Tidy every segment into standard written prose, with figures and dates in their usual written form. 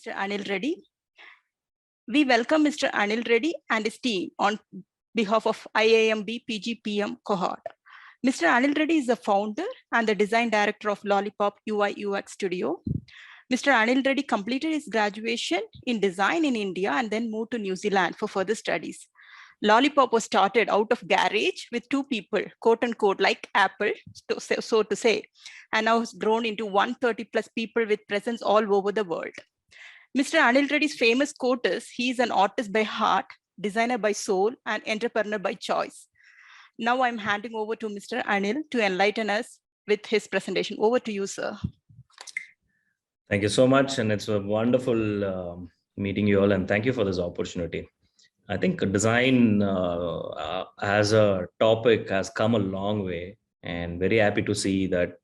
Mr. Anil Reddy. We welcome Mr. Anil Reddy and his team on behalf of IIMB PGPEM cohort. Mr. Anil Reddy is the founder and the design director of Lollypop UI UX Studio. Mr. Anil Reddy completed his graduation in design in India and then moved to New Zealand for further studies. Lollypop was started out of garage with two people, quote unquote, like Apple, so to say, and now has grown into 130 plus people with presence all over the world. Mr. Anil Reddy's famous quote is, he is an artist by heart, designer by soul, and entrepreneur by choice. Now I'm handing over to Mr. Anil to enlighten us with his presentation. Over to you, sir. Thank you so much. And it's a wonderful meeting you all. And thank you for this opportunity. I think design as a topic has come a long way, and very happy to see that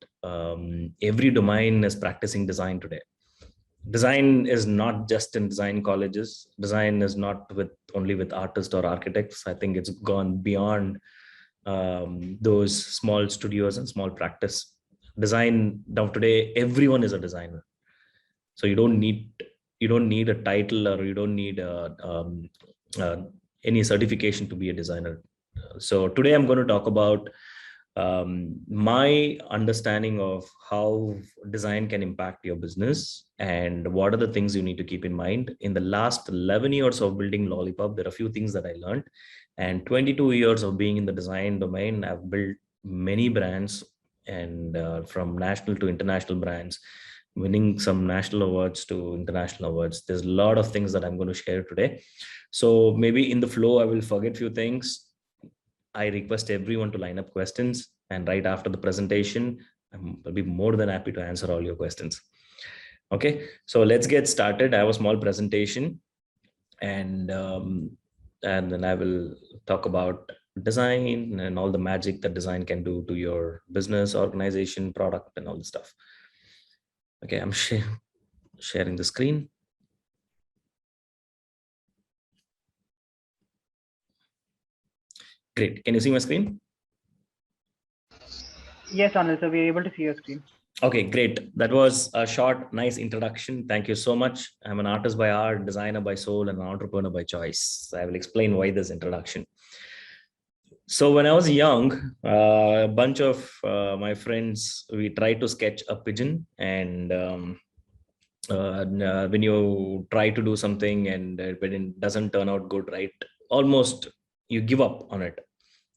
every domain is practicing design today. Design is not just in design colleges. Design is not only with artists or architects. I think it's gone beyond those small studios and small practice. Design now today, everyone is a designer. So you don't need a title, or you don't need any certification to be a designer. So today I'm going to talk about my understanding of how design can impact your business and what are the things you need to keep in mind. In the last 11 years of building Lollypop, there are a few things that I learned, and 22 years of being in the design domain, I've built many brands, and from national to international brands, winning some national awards to international awards. There's a lot of things that I'm going to share today. So maybe in the flow, I will forget a few things. I request everyone to line up questions, and right after the presentation, I'll be more than happy to answer all your questions. Okay, so let's get started. I have a small presentation, and then I will talk about design and all the magic that design can do to your business, organization, product, and all the stuff. Okay, I'm sharing the screen. Great. Can you see my screen? Yes, Anil, so we're able to see your screen. Okay, great. That was a short, nice introduction. Thank you so much. I'm an artist by art, designer by soul, and an entrepreneur by choice. I will explain why this introduction. So when I was young, a bunch of my friends, we tried to sketch a pigeon, and when you try to do something and when it doesn't turn out good, right, almost you give up on it.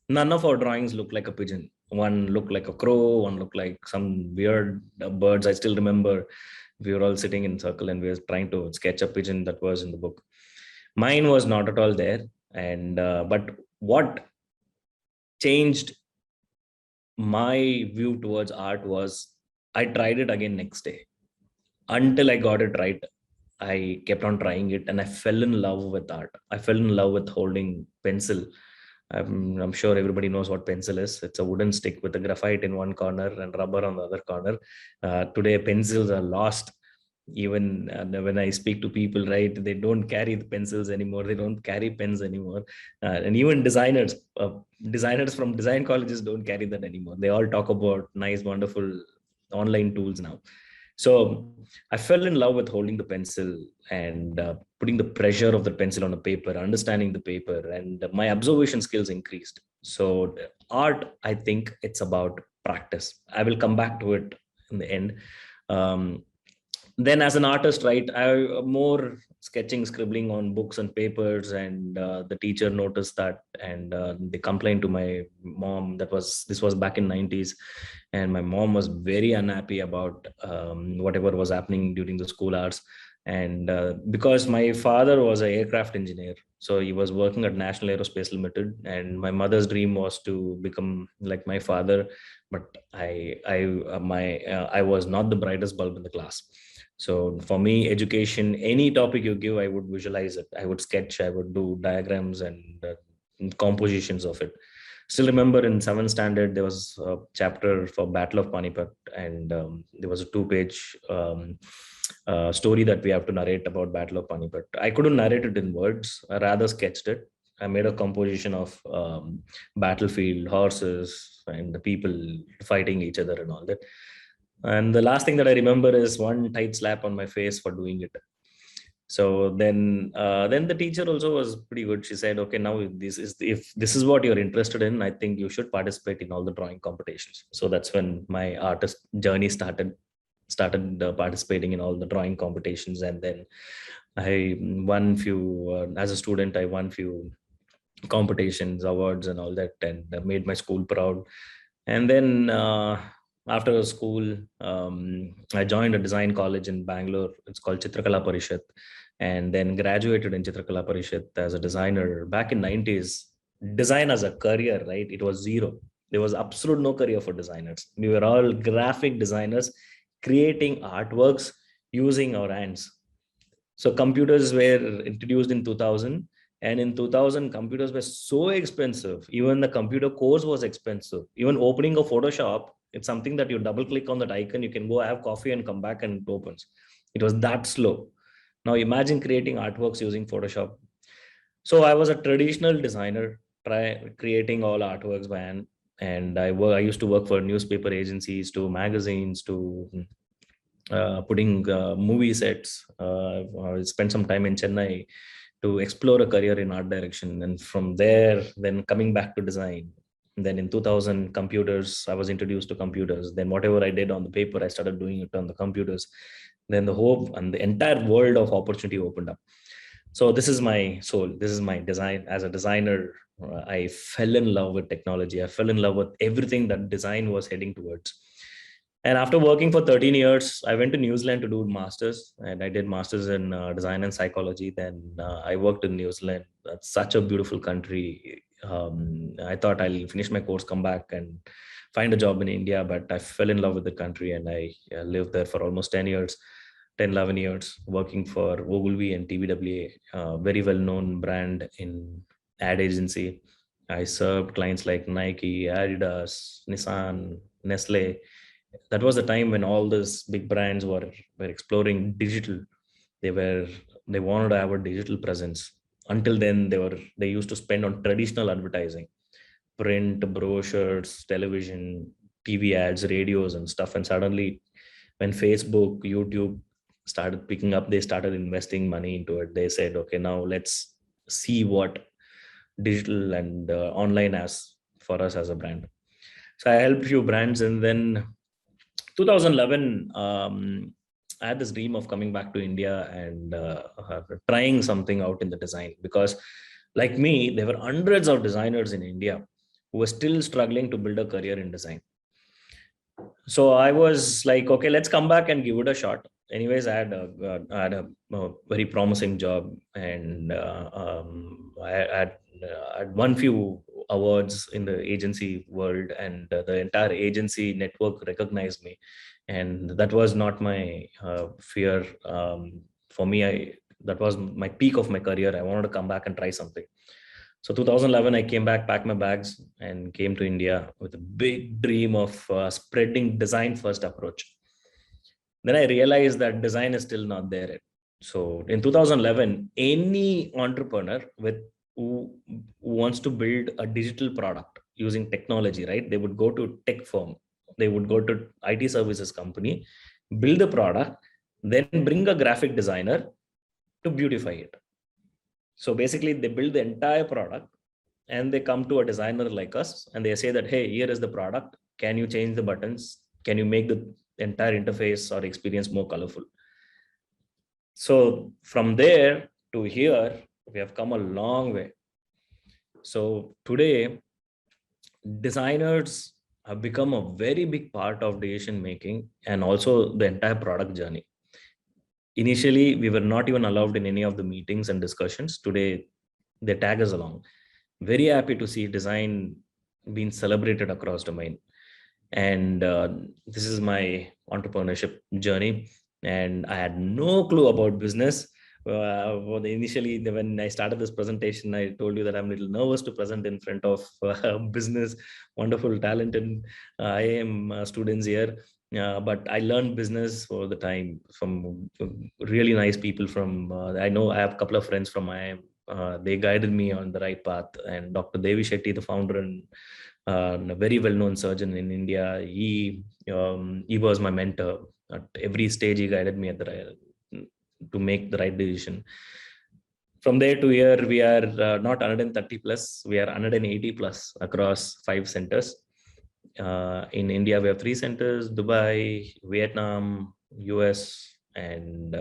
None of our drawings look like a pigeon. One looked like a crow, one looked like some weird birds. I still remember we were all sitting in a circle and we were trying to sketch a pigeon that was in the book. Mine was not at all there. And but what changed my view towards art was I tried it again next day. Until I got it right, I kept on trying it, and I fell in love with art. I fell in love with holding pencil. I'm sure everybody knows what pencil is. It's a wooden stick with a graphite in one corner and rubber on the other corner. Today, pencils are lost. Even when I speak to people, right, they don't carry the pencils anymore. They don't carry pens anymore. And even designers from design colleges don't carry that anymore. They all talk about nice, wonderful online tools now. So I fell in love with holding the pencil and putting the pressure of the pencil on the paper, understanding the paper, and my observation skills increased. So art, I think it's about practice. I will come back to it in the end. Then as an artist, right, I more sketching, scribbling on books and papers, and the teacher noticed that, and they complained to my mom. This was back in 90s, and my mom was very unhappy about whatever was happening during the school hours. And because my father was an aircraft engineer, so he was working at National Aerospace Limited, and my mother's dream was to become like my father, but I was not the brightest bulb in the class. So for me, education, any topic you give, I would visualize it. I would sketch, I would do diagrams and compositions of it. Still remember in 7th standard, there was a chapter for Battle of Panipat, and there was a 2-page story that we have to narrate about Battle of Panipat. I couldn't narrate it in words. I rather sketched it. I made a composition of battlefield, horses, and the people fighting each other and all that. And the last thing that I remember is one tight slap on my face for doing it. So then the teacher also was pretty good. She said, okay, now if this is what you're interested in, I think you should participate in all the drawing competitions. So that's when my artist journey started participating in all the drawing competitions. And then I won few, as a student, I won few competitions, awards and all that, and made my school proud. And then after school, I joined a design college in Bangalore. It's called Chitrakala Parishad, and then graduated in Chitrakala Parishad as a designer. Back in 90s, design as a career, right? It was zero. There was absolute no career for designers. We were all graphic designers creating artworks using our hands. So computers were introduced in 2000, and in 2000 computers were so expensive. Even the computer course was expensive. Even opening a Photoshop, it's something that you double click on that icon, you can go have coffee and come back and it opens. It was that slow. Now imagine creating artworks using Photoshop. So I was a traditional designer, creating all artworks by hand. And I used to work for newspaper agencies, to magazines, to putting movie sets. I spent some time in Chennai to explore a career in art direction, and from there, then coming back to design. Then in 2000, computers. I was introduced to computers. Then whatever I did on the paper, I started doing it on the computers. Then the hope and the entire world of opportunity opened up. So this is my soul. This is my design. As a designer, I fell in love with technology. I fell in love with everything that design was heading towards. And after working for 13 years, I went to New Zealand to do masters, and I did masters in design and psychology. Then I worked in New Zealand. That's such a beautiful country. I thought I'll finish my course, come back and find a job in India, but I fell in love with the country, and I lived there for almost 10 years, 10, 11 years, working for Ogilvy and TBWA, a very well-known brand in ad agency. I served clients like Nike, Adidas, Nissan, Nestle. That was the time when all these big brands were exploring digital. They wanted to have a digital presence. Until then, they used to spend on traditional advertising, print, brochures, television, TV ads, radios and stuff. And suddenly when Facebook, YouTube started picking up, they started investing money into it. They said, okay, now let's see what digital and online has for us as a brand. So I helped few brands, and then 2011, I had this dream of coming back to India and trying something out in the design, because like me, there were hundreds of designers in India who were still struggling to build a career in design. So I was like, okay, let's come back and give it a shot. Anyways, I had a very promising job, and I had won few awards in the agency world, and the entire agency network recognized me. And that was not my fear. For me, that was my peak of my career. I wanted to come back and try something. So 2011, I came back, packed my bags, and came to India with a big dream of spreading design first approach. Then I realized that design is still not there yet. So in 2011, any entrepreneur who wants to build a digital product using technology, right? They would go to tech firm, they would go to IT services company, build the product, then bring a graphic designer to beautify it. So basically, they build the entire product and they come to a designer like us and they say that, hey, here is the product. Can you change the buttons? Can you make the entire interface or experience more colorful? So from there to here, we have come a long way. So today, designers have become a very big part of decision making and also the entire product journey. Initially, we were not even allowed in any of the meetings and discussions. Today, they tag us along. Very happy to see design being celebrated across domain. And this is my entrepreneurship journey. And I had no clue about business. Initially, when I started this presentation, I told you that I'm a little nervous to present in front of business, wonderful, talented IIM students here. But I learned business over the time from really nice people from, I know I have a couple of friends from IIM. They guided me on the right path. And Dr. Devi Shetty, the founder and a very well-known surgeon in India, he was my mentor. At every stage, he guided me at the right, to make the right decision. From there to here, we are not 130 plus, we are 180 plus across 5 centers. In India, we have 3 centers, Dubai, Vietnam, US, and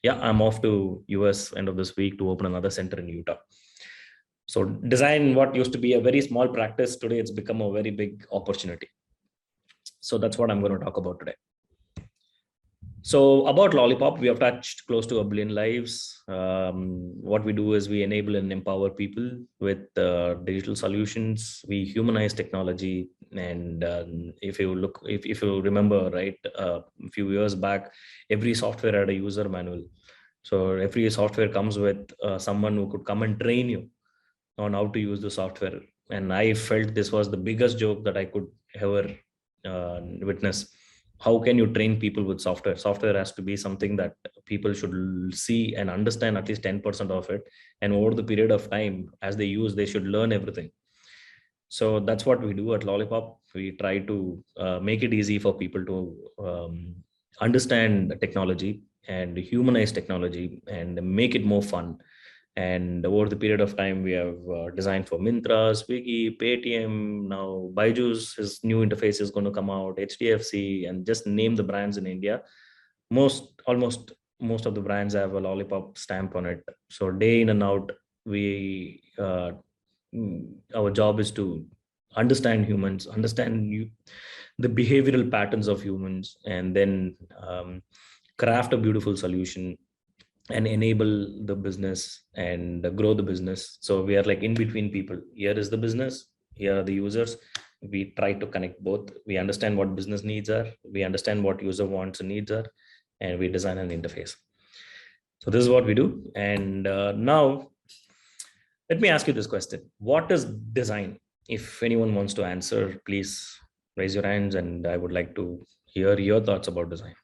yeah, I'm off to US end of this week to open another center in Utah. So design, what used to be a very small practice, today it's become a very big opportunity. So that's what I'm going to talk about today. So about Lollypop, we have touched close to 1 billion lives. What we do is we enable and empower people with digital solutions. We humanize technology. And if you look, if you remember, right, a few years back, every software had a user manual. So every software comes with someone who could come and train you on how to use the software. And I felt this was the biggest joke that I could ever witness. How can you train people with software? Software has to be something that people should see and understand at least 10% of it. And over the period of time, as they use, they should learn everything. So that's what we do at Lollypop. We try to make it easy for people to understand technology and humanize technology and make it more fun. And over the period of time, we have designed for Myntra, Swiggy, Paytm. Now Byju's, his new interface is going to come out, HDFC, and just name the brands in India. Almost most of the brands have a Lollypop stamp on it. So day in and out, our job is to understand humans, understand the behavioral patterns of humans, and then craft a beautiful solution and enable the business and grow the business. So we are like in between people. Here is the business, here are the users. We try to connect both. We understand what business needs are, we understand what user wants and needs are, and we design an interface. So this is what we do. And now let me ask you this question. What is design? If anyone wants to answer, please raise your hands, and I would like to hear your thoughts about design.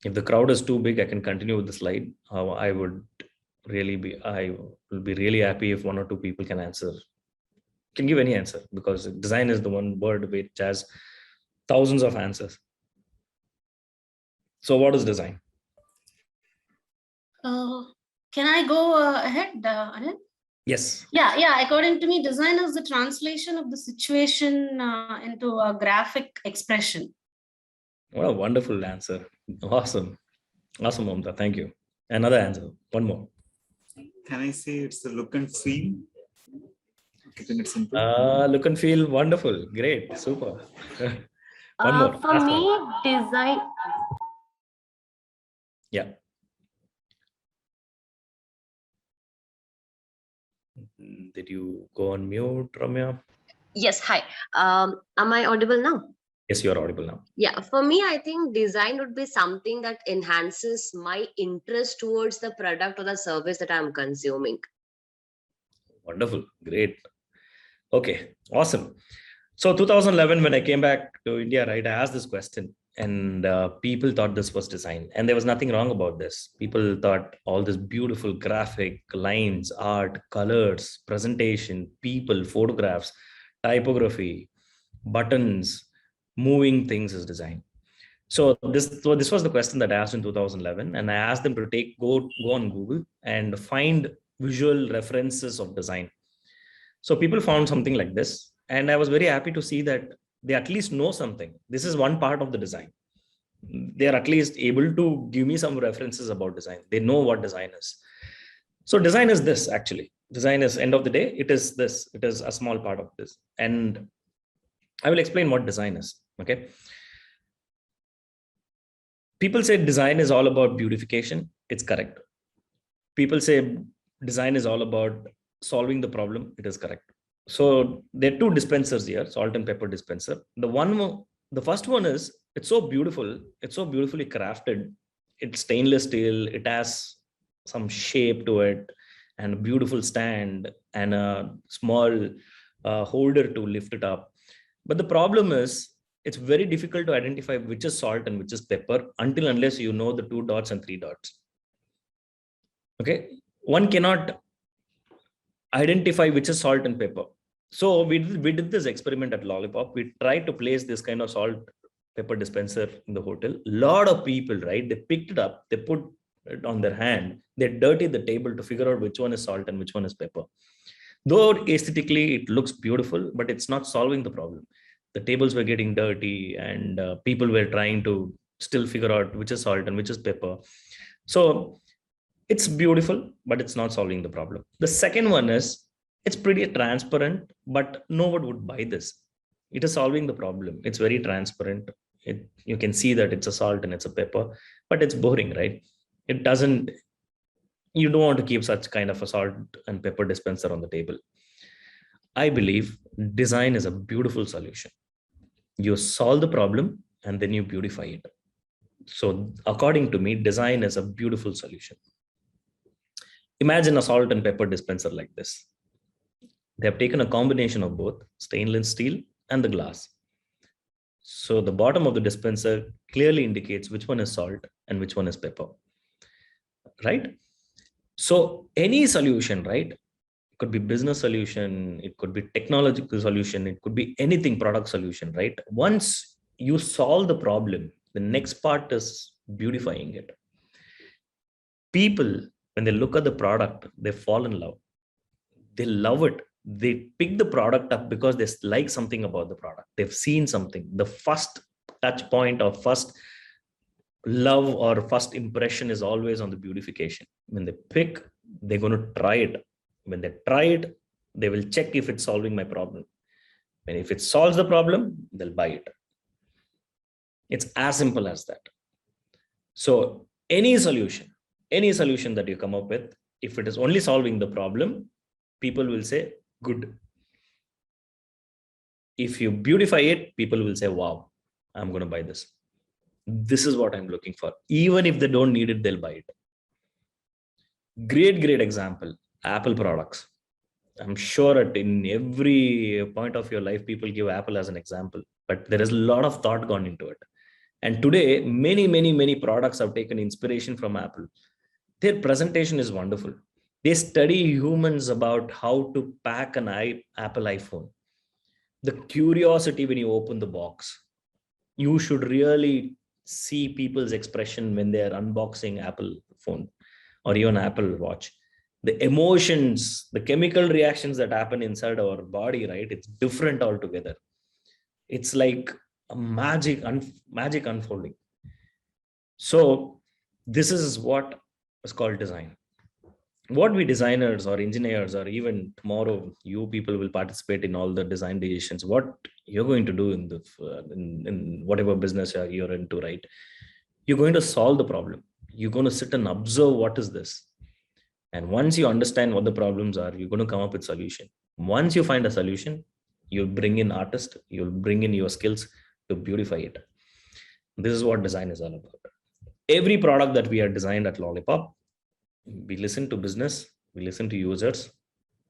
If the crowd is too big, I can continue with the slide. I will be really happy if 1 or 2 people can answer, can give any answer, because design is the one word which has thousands of answers. So what is design? Can I go ahead, Anil? Yes. Yeah. According to me, design is the translation of the situation into a graphic expression. What a wonderful answer. Awesome, Mamta. Thank you. Another answer. One more. Can I say it's the look and feel? Keeping it simple. Look and feel. Wonderful. Great. Super. One more. For Last me, one. design. Yeah. Did you go on mute, Ramya? Yes, hi. Am I audible now? Yes, you're audible now. Yeah, for me, I think design would be something that enhances my interest towards the product or the service that I'm consuming. Wonderful. Great. Okay. Awesome. So 2011, when I came back to India, right, I asked this question, and people thought this was design, and there was nothing wrong about this. People thought all this beautiful graphic lines, art, colors, presentation, people, photographs, typography, buttons, moving things is design. So this was the question that I asked in 2011, and I asked them to go on Google and find visual references of design. So people found something like this, and I was very happy to see that they at least know something. This is one part of the design. They are at least able to give me some references about design. They know what design is. So design is this, actually. Design is, end of the day, it is this. It is a small part of this. And I will explain what design is. Okay. People say design is all about beautification. It's correct. People say design is all about solving the problem. It is correct. So there are 2 dispensers here, salt and pepper dispenser. The first one is, it's so beautiful. It's so beautifully crafted. It's stainless steel. It has some shape to it, and a beautiful stand and a small holder to lift it up. But the problem is, it's very difficult to identify which is salt and which is pepper unless you know the 2 dots and 3 dots. Okay. One cannot identify which is salt and pepper. So we did this experiment at Lollypop. We tried to place this kind of salt pepper dispenser in the hotel. Lot of people, right? They picked it up, they put it on their hand, they dirtied the table to figure out which one is salt and which one is pepper. Though aesthetically it looks beautiful, but it's not solving the problem. The tables were getting dirty, and people were trying to still figure out which is salt and which is pepper. So it's beautiful, but it's not solving the problem. The second one is, it's pretty transparent, but no one would buy this. It is solving the problem. It's very transparent. You can see that it's a salt and it's a pepper, but it's boring, right? It doesn't, you don't want to keep such kind of a salt and pepper dispenser on the table. I believe design is a beautiful solution. You solve the problem and then you beautify it. So according to me, design is a beautiful solution. Imagine a salt and pepper dispenser like this. They have taken a combination of both stainless steel and the glass. So the bottom of the dispenser clearly indicates which one is salt and which one is pepper, right? So any solution, right? It could be business solution, it could be technological solution, it could be anything, product solution, right? Once you solve the problem, the next part is beautifying it. People, when they look at the product, they fall in love. They love it. They pick the product up because they like something about the product. They've seen something. The first touch point or first love or first impression is always on the beautification. When they pick, they're going to try it. When they try it, they will check if it's solving my problem. And if it solves the problem, they'll buy it. It's as simple as that. So any solution that you come up with, if it is only solving the problem, people will say, good. If you beautify it, people will say, wow, I'm going to buy this. This is what I'm looking for. Even if they don't need it, they'll buy it. Great example, Apple products. I'm sure that in every point of your life, people give Apple as an example, but there is a lot of thought gone into it. And today, many products have taken inspiration from Apple. Their presentation is wonderful. They study humans about how to pack an Apple iPhone. The curiosity when you open the box, you should really see people's expression when they are unboxing Apple phone or even Apple Watch. The emotions, the chemical reactions that happen inside our body, right? It's different altogether. It's like a magic unfolding. So this is what is called design. What we designers or engineers, or even tomorrow you people will participate in all the design decisions, what you're going to do in the in whatever business you're into, right? You're going to solve the problem. You're going to sit and observe what is this. And once you understand what the problems are, you're going to come up with solution. Once you find a solution, you'll bring in artists, you'll bring in your skills to beautify it. This is what design is all about. Every product that we have designed at Lollypop, we listen to business, we listen to users,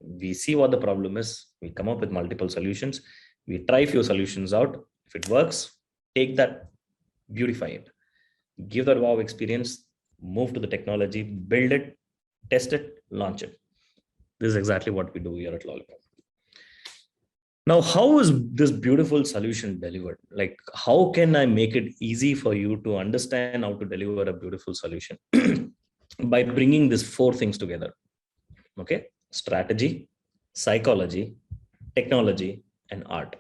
we see what the problem is, we come up with multiple solutions, we try few solutions out. If it works, take that, beautify it, give that wow experience, move to the technology, build it, test it, launch it. This is exactly what we do here at Lollypop. Now, how is this beautiful solution delivered? Like, how can I make it easy for you to understand how to deliver a beautiful solution? By bringing these four things together. Okay, strategy, psychology, technology, and art.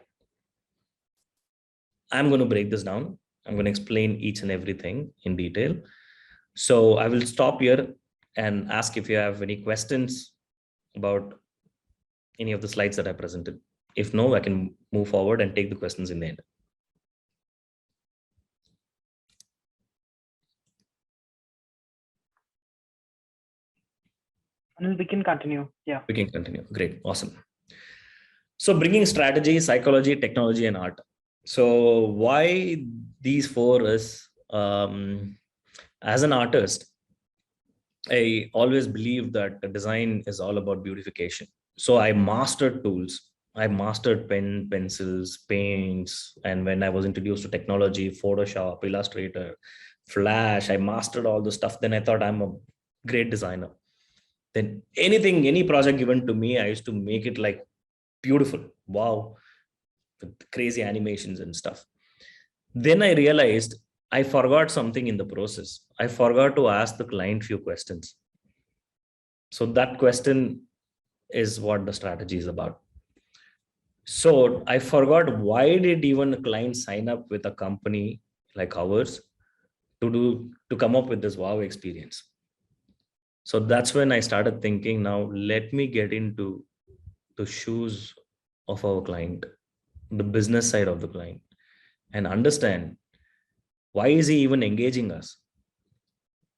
I'm going to break this down. I'm going to explain each and everything in detail. So I will stop here and ask if you have any questions about any of the slides that I presented. If no, I can move forward and take the questions in the end. Anil, we can continue. Yeah. We can continue. Great. Awesome. So bringing strategy, psychology, technology, and art. So why these four is, as an artist, I always believe that the design is all about beautification. So I mastered tools. I mastered pen, pencils, paints. And when I was introduced to technology, Photoshop, Illustrator, Flash, I mastered all the stuff. Then I thought I'm a great designer. Then anything, any project given to me, I used to make it like beautiful. Wow. With crazy animations and stuff. Then I realized I forgot something in the process. I forgot to ask the client few questions. So that question is what the strategy is about. So I forgot, why did even a client sign up with a company like ours to come up with this wow experience? So that's when I started thinking, now let me get into the shoes of our client, the business side of the client, and understand, why is he even engaging us?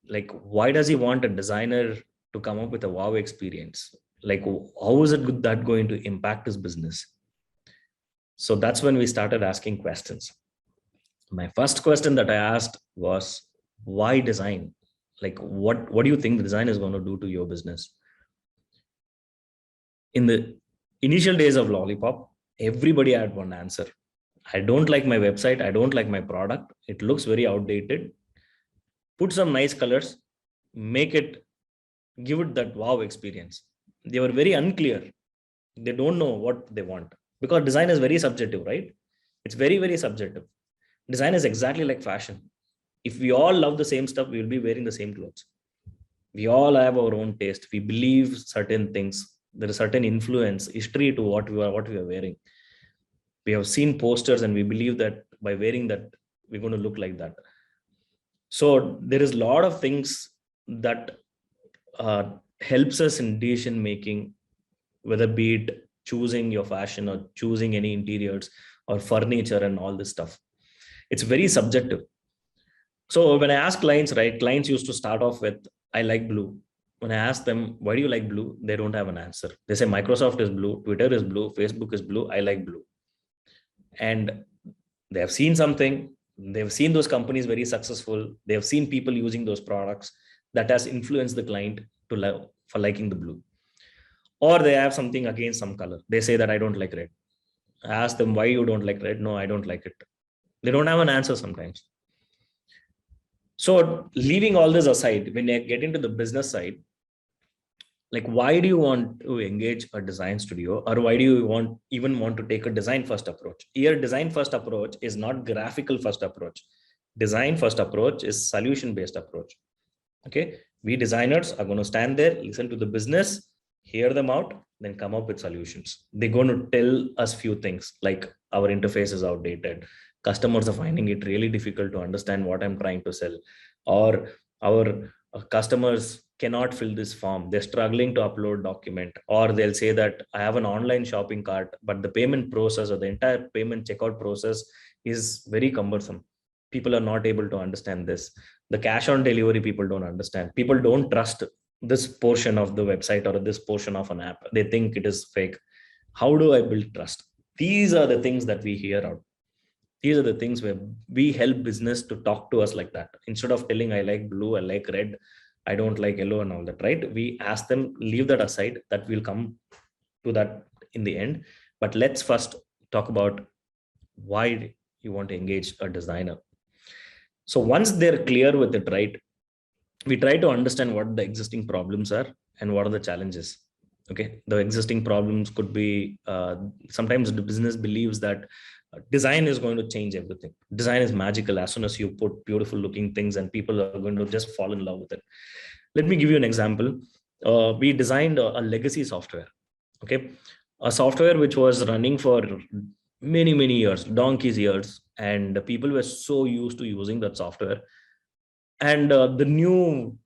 Like, why does he want a designer to come up with a wow experience? Like, how is it that going to impact his business? So that's when we started asking questions. My first question that I asked was, why design? Like, what do you think the design is going to do to your business? In the initial days of Lollypop, everybody had one answer. I don't like my website. I don't like my product. It looks very outdated. Put some nice colors, make it, give it that wow experience. They were very unclear. They don't know what they want, because design is very subjective, right? It's very, very subjective. Design is exactly like fashion. If we all love the same stuff, we will be wearing the same clothes. We all have our own taste. We believe certain things. There is certain influence, history to what we are wearing. We have seen posters and we believe that by wearing that, we're going to look like that. So there is a lot of things that helps us in decision making, whether be it choosing your fashion or choosing any interiors or furniture and all this stuff. It's very subjective. So when I ask clients, right, clients used to start off with, I like blue. When I ask them, why do you like blue? They don't have an answer. They say Microsoft is blue, Twitter is blue, Facebook is blue, I like blue. And they have seen something, they've seen those companies very successful, they have seen people using those products, that has influenced the client to love for liking the blue. Or they have something against some color. They say that I don't like red. I ask them, why you don't like red? No, I don't like it. They don't have an answer sometimes. So leaving all this aside, when I get into the business side, like, why do you want to engage a design studio, or why do you even want to take a design first approach? Here, design first approach is not graphical first approach. Design first approach is solution based approach. Okay, we designers are going to stand there, listen to the business, hear them out, then come up with solutions. They're going to tell us few things like, our interface is outdated, customers are finding it really difficult to understand what I'm trying to sell, or our customers cannot fill this form, they're struggling to upload document, or they'll say that I have an online shopping cart, but the payment process or the entire payment checkout process is very cumbersome. People are not able to understand this. The cash on delivery, people don't understand. People don't trust this portion of the website or this portion of an app. They think it is fake. How do I build trust? These are the things that we hear out. These are the things where we help business to talk to us like that. Instead of telling, I like blue, I like red, I don't like yellow and all that, right? We ask them, leave that aside, that will come to that in the end. But let's first talk about why you want to engage a designer. So once they're clear with it, right, we try to understand what the existing problems are and what are the challenges. Okay, the existing problems could be, sometimes the business believes that design is going to change everything. Design is magical. As soon as you put beautiful looking things, and people are going to just fall in love with it. Let me give you an example. We designed a legacy software. Okay, a software which was running for many years, donkey's years, and people were so used to using that software. And the new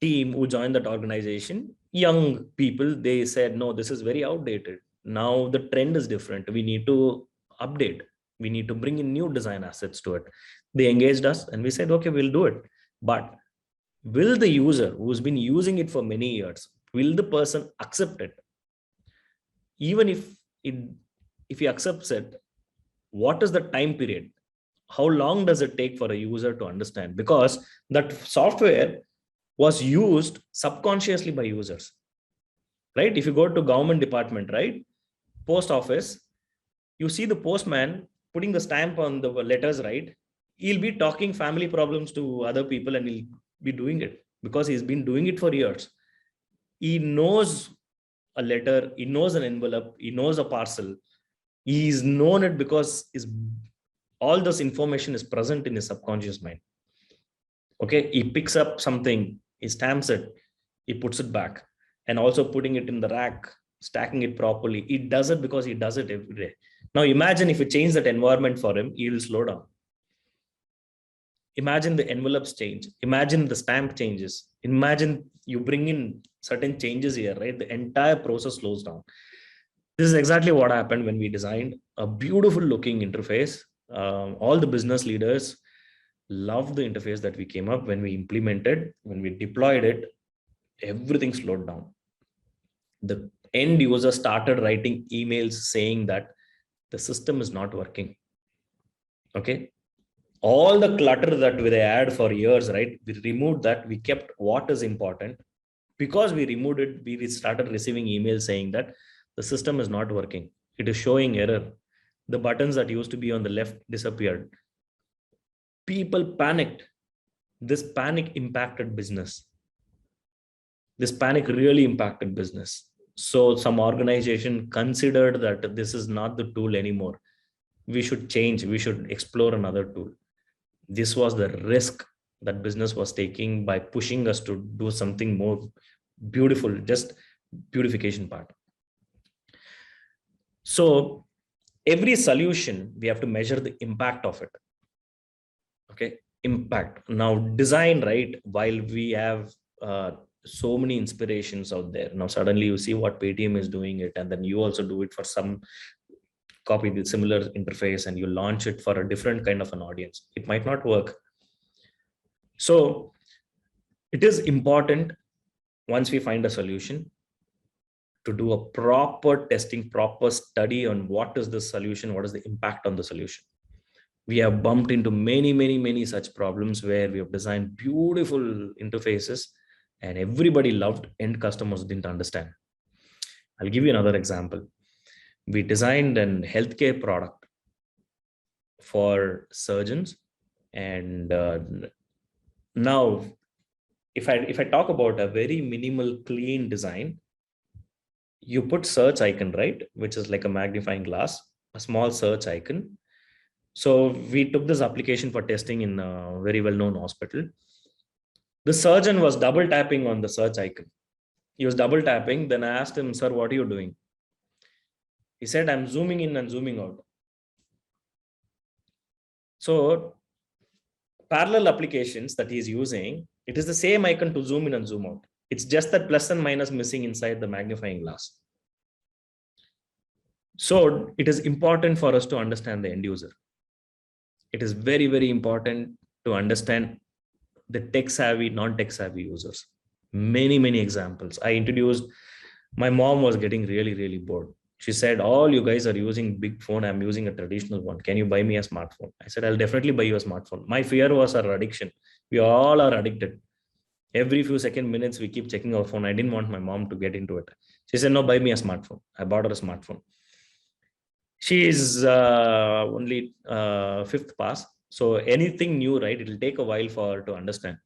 team who joined that organization, young people, they said, no, this is very outdated. Now the trend is different. We need to update. We need to bring in new design assets to it. They engaged us and we said, okay, we'll do it. But will the user who's been using it for many years, will the person accept it? Even if he accepts it, what is the time period? How long does it take for a user to understand? Because that software was used subconsciously by users, right? If you go to government department, right, post office, you see the postman putting the stamp on the letters, right? He'll be talking family problems to other people and he'll be doing it because he's been doing it for years. He knows a letter, he knows an envelope, he knows a parcel. He's known it because All this information is present in his subconscious mind. Okay, he picks up something, he stamps it, he puts it back, and also putting it in the rack, stacking it properly. He does it because he does it every day. Now imagine if you change that environment for him, he will slow down. Imagine the envelopes change. Imagine the stamp changes. Imagine you bring in certain changes here, right? The entire process slows down. This is exactly what happened when we designed a beautiful looking interface. All the business leaders loved the interface that we came up. When we implemented, when we deployed it, everything slowed down. The end user started writing emails saying that the system is not working. Okay. All the clutter that they had for years, right? We removed that. We kept what is important. Because we removed it, we started receiving emails saying that the system is not working. It is showing error. The buttons that used to be on the left disappeared. People panicked. This panic impacted business. This panic really impacted business. So some organization considered that this is not the tool anymore. We should change. We should explore another tool. This was the risk that business was taking by pushing us to do something more beautiful, just beautification part. So every solution, we have to measure the impact of it. Okay, impact. Now design, right? While we have so many inspirations out there, now suddenly you see what Paytm is doing it, and then you also do it for some, copy the similar interface and you launch it for a different kind of an audience. It might not work. So it is important, once we find a solution, to do a proper testing, proper study on what is the solution, what is the impact on the solution. We have bumped into many such problems where we have designed beautiful interfaces and everybody loved, end customers didn't understand. I'll give you another example. We designed an healthcare product for surgeons, and now if I talk about a very minimal clean design, you put search icon, right, which is like a magnifying glass, a small search icon. So we took this application for testing in a very well-known hospital. The surgeon was double tapping on the search icon. He was double tapping. Then I asked him, sir, what are you doing? He said, I'm zooming in and zooming out. So parallel applications that he's using, it is the same icon to zoom in and zoom out. It's just that plus and minus missing inside the magnifying glass. So it is important for us to understand the end user. It is very important to understand the tech savvy, non-tech savvy users. Many examples. I introduced, my mom was getting really bored. She said, all you guys are using big phone. I'm using a traditional one. Can you buy me a smartphone? I said, I'll definitely buy you a smartphone. My fear was our addiction. We all are addicted. Every few minutes, we keep checking our phone. I didn't want my mom to get into it. She said, no, buy me a smartphone. I bought her a smartphone. She is only fifth pass. So anything new, right? It'll take a while for her to understand.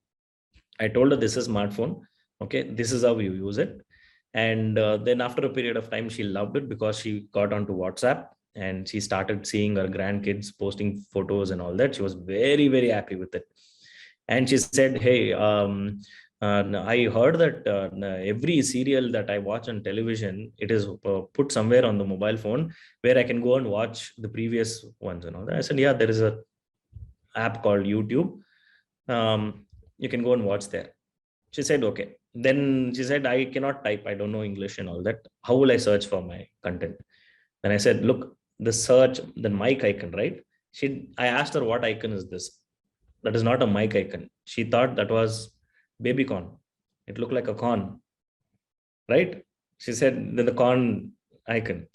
I told her this is smartphone. Okay, this is how you use it. And then after a period of time, she loved it because she got onto WhatsApp and she started seeing her grandkids posting photos and all that. She was very happy with it. And she said, hey, I heard that every serial that I watch on television, it is put somewhere on the mobile phone where I can go and watch the previous ones and all that. I said, yeah, there is a app called YouTube. You can go and watch there. She said, okay. Then she said, I cannot type. I don't know English and all that. How will I search for my content? Then I said, look, the search, the mic icon, right? I asked her, what icon is this? That is not a mic icon. She thought that was baby corn. It looked like a corn, right? She said, then the corn icon.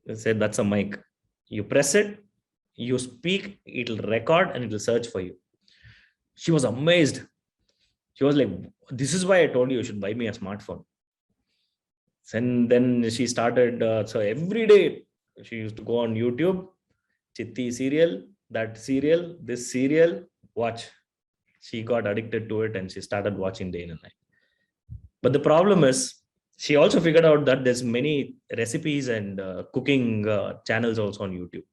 I said, that's a mic. You press it, you speak, it'll record and it'll search for you. She was amazed. She was like, this is why I told you should buy me a smartphone. And then she started, so every day she used to go on YouTube, Chitti serial, that serial, this serial, watch. She got addicted to it and she started watching day and night. But the problem is, she also figured out that there's many recipes and cooking channels also on YouTube.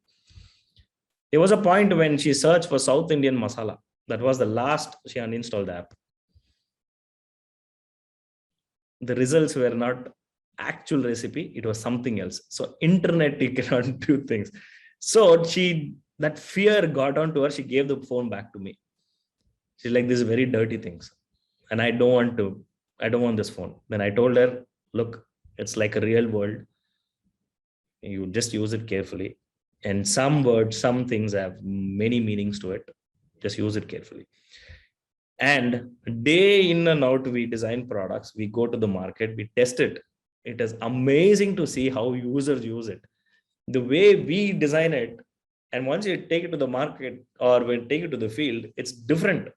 There was a point when she searched for South Indian masala. That was the last she uninstalled the app. The results were not actual recipe, it was something else. So internet, you cannot do things. So that fear got onto her. She gave the phone back to me. She's like, "These very dirty things, and I don't want this phone." Then I told her, "Look, it's like a real world. You just use it carefully. And some words, some things have many meanings to it. Just use it carefully." And day in and out, we design products, we go to the market, we test it. It is amazing to see how users use it. The way we design it, and once you take it to the market or when take it to the field, it's different.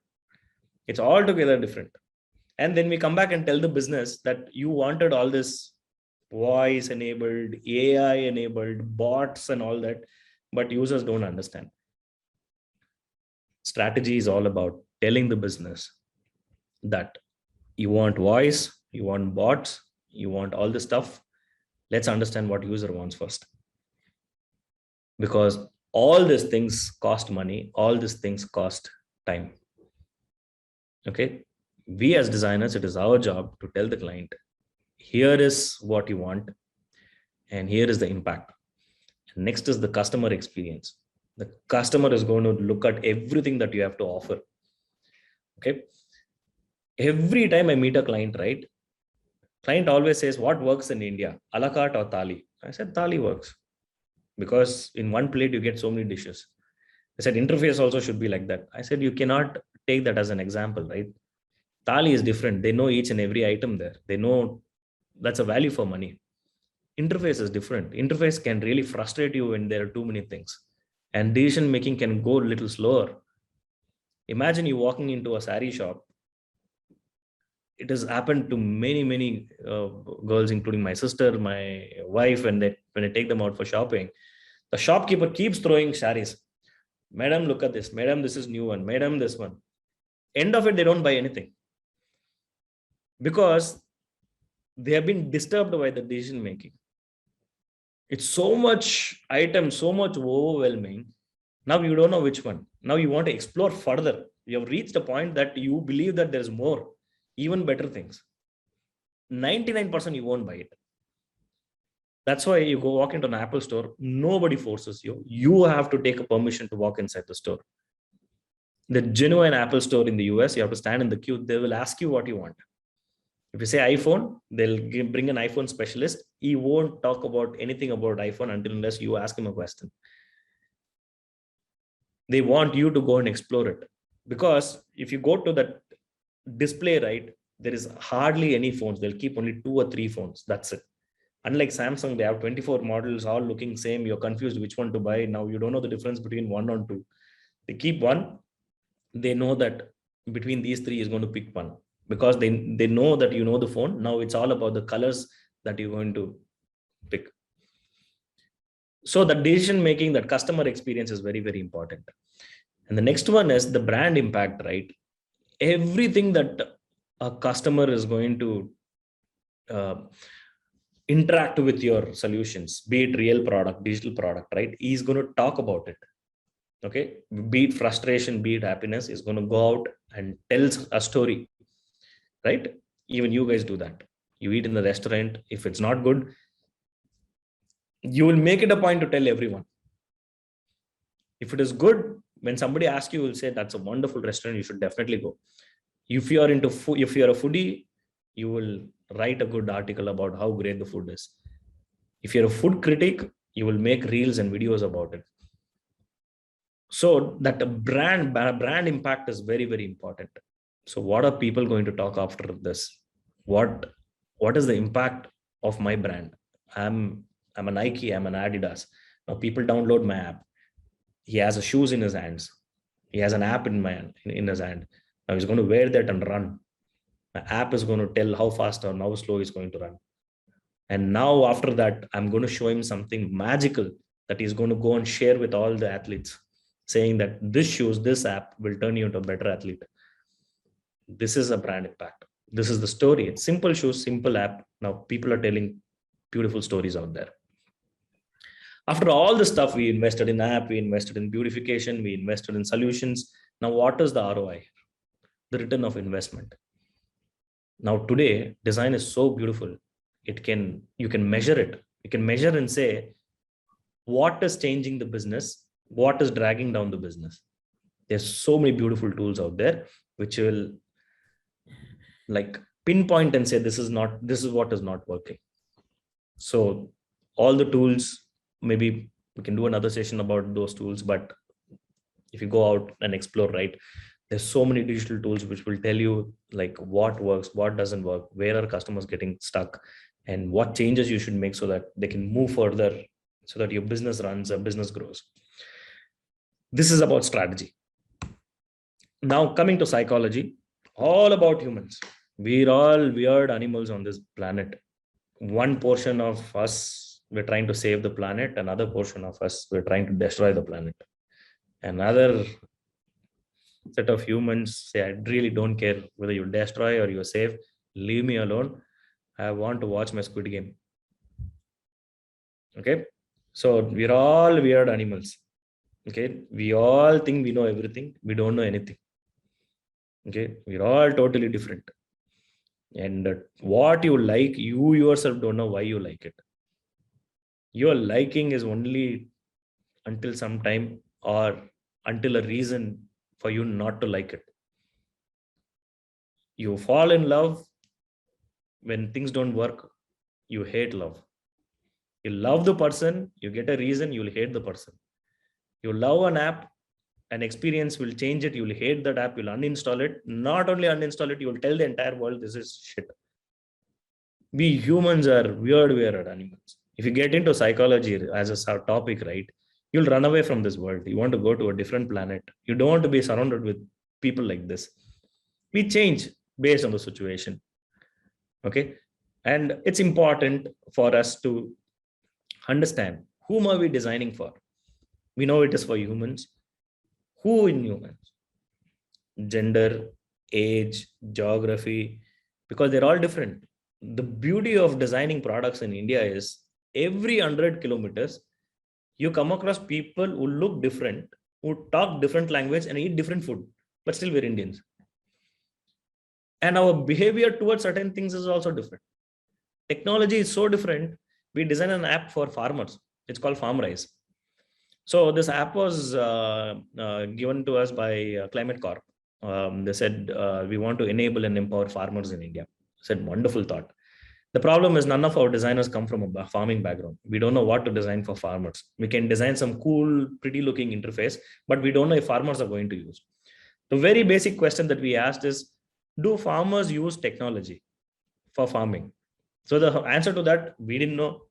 It's altogether different. And then we come back and tell the business that you wanted all this voice enabled, AI enabled, bots and all that, but users don't understand. Strategy is all about telling the business that you want voice, you want bots, you want all this stuff. Let's understand what user wants first. Because all these things cost money, all these things cost time. Okay. We as designers, it is our job to tell the client, here is what you want, and here is the impact. Next is the customer experience. The customer is going to look at everything that you have to offer. Okay. Every time I meet a client, right? Client always says, "What works in India, a la carte or thali?" I said, "Thali works because in one plate you get so many dishes." I said, "Interface also should be like that." I said, "You cannot take that as an example, right? Thali is different. They know each and every item there. They know that's a value for money. Interface is different. Interface can really frustrate you when there are too many things, and decision making can go a little slower. Imagine you walking into a sari shop. It has happened to many girls, including my sister, my wife, when I take them out for shopping. The shopkeeper keeps throwing saris. "Madam, look at this. Madam, this is new one. Madam, this one." End of it, they don't buy anything because they have been disturbed by the decision making. It's so much item, so much overwhelming. Now you don't know which one. Now you want to explore further. You have reached a point that you believe that there's more, even better things. 99% you won't buy it. That's why you go walk into an Apple store. Nobody forces you. You have to take a permission to walk inside the store. The genuine Apple store in the US, you have to stand in the queue. They will ask you what you want. If you say iPhone, they'll bring an iPhone specialist. He won't talk about anything about iPhone unless you ask him a question. They want you to go and explore it. Because if you go to that display, right, there is hardly any phones. They'll keep only 2 or 3 phones. That's it. Unlike Samsung, they have 24 models, all looking same. You're confused which one to buy. Now you don't know the difference between 1 and 2. They keep one. They know that between these 3 is going to pick one. Because they know that you know the phone. Now it's all about the colors that you're going to pick. So the decision making, that customer experience is very, very important. And the next one is the brand impact, right? Everything that a customer is going to interact with your solutions, be it real product, digital product, right? He's going to talk about it. Okay. Be it frustration, be it happiness, is going to go out and tells a story. Right? Even you guys do that. You eat in the restaurant. If it's not good, you will make it a point to tell everyone. If it is good, when somebody asks you, will say, "That's a wonderful restaurant. You should definitely go." If you are into food, if you are a foodie, you will write a good article about how great the food is. If you're a food critic, you will make reels and videos about it. So that brand impact is very, very important. So what are people going to talk after this? What is the impact of my brand? I'm a Nike, I'm an Adidas. Now people download my app. He has a shoes in his hands. He has an app in his hand. Now he's going to wear that and run. My app is going to tell how fast or how slow he's going to run. And now after that, I'm going to show him something magical that he's going to go and share with all the athletes, saying that this app will turn you into a better athlete. This is a brand impact. This is the story. It's simple shoes, simple app. Now people are telling beautiful stories out there. After all the stuff, we invested in app, we invested in beautification, we invested in solutions. Now, what is the ROI? The return of investment. Now, today, design is so beautiful. You can measure it. You can measure and say, what is changing the business? What is dragging down the business? There's so many beautiful tools out there, which will like pinpoint and say, this is what is not working. So all the tools, maybe we can do another session about those tools, but if you go out and explore, right, there's so many digital tools which will tell you like what works, what doesn't work, where are customers getting stuck, and what changes you should make so that they can move further, so that your business runs, a business grows. This is about strategy. Now coming to psychology, all about humans. We're all weird animals on this planet. One portion of us, we're trying to save the planet. Another portion of us, we're trying to destroy the planet. Another set of humans say, I really don't care whether you destroy or you save. Leave me alone. I want to watch my Squid Game. Okay. So we're all weird animals. Okay. We all think we know everything. We don't know anything. Okay. We're all totally different. And what you like, you yourself don't know why you like it. Your liking is only until some time or until a reason for you not to like it. You fall in love when things don't work. You hate love. You love the person, you get a reason, you'll hate the person. You love an app, an experience will change it, you'll hate that app, you'll uninstall it. Not only uninstall it, you'll tell the entire world this is shit. We humans are weird animals. If you get into psychology as a topic, right, you'll run away from this world. You want to go to a different planet. You don't want to be surrounded with people like this. We change based on the situation. Okay. And it's important for us to understand whom are we designing for. We know it is for humans. Who in humans? Gender, age, geography, because they're all different. The beauty of designing products in India is every 100 kilometers, you come across people who look different, who talk different language and eat different food, but still we're Indians. And our behavior towards certain things is also different. Technology is so different. We design an app for farmers. It's called FarmRise. So this app was given to us by Climate Corp. They said, we want to enable and empower farmers in India. I said, wonderful thought. The problem is none of our designers come from a farming background. We don't know what to design for farmers. We can design some cool, pretty looking interface, but we don't know if farmers are going to use. The very basic question that we asked is, do farmers use technology for farming? So the answer to that, we didn't know.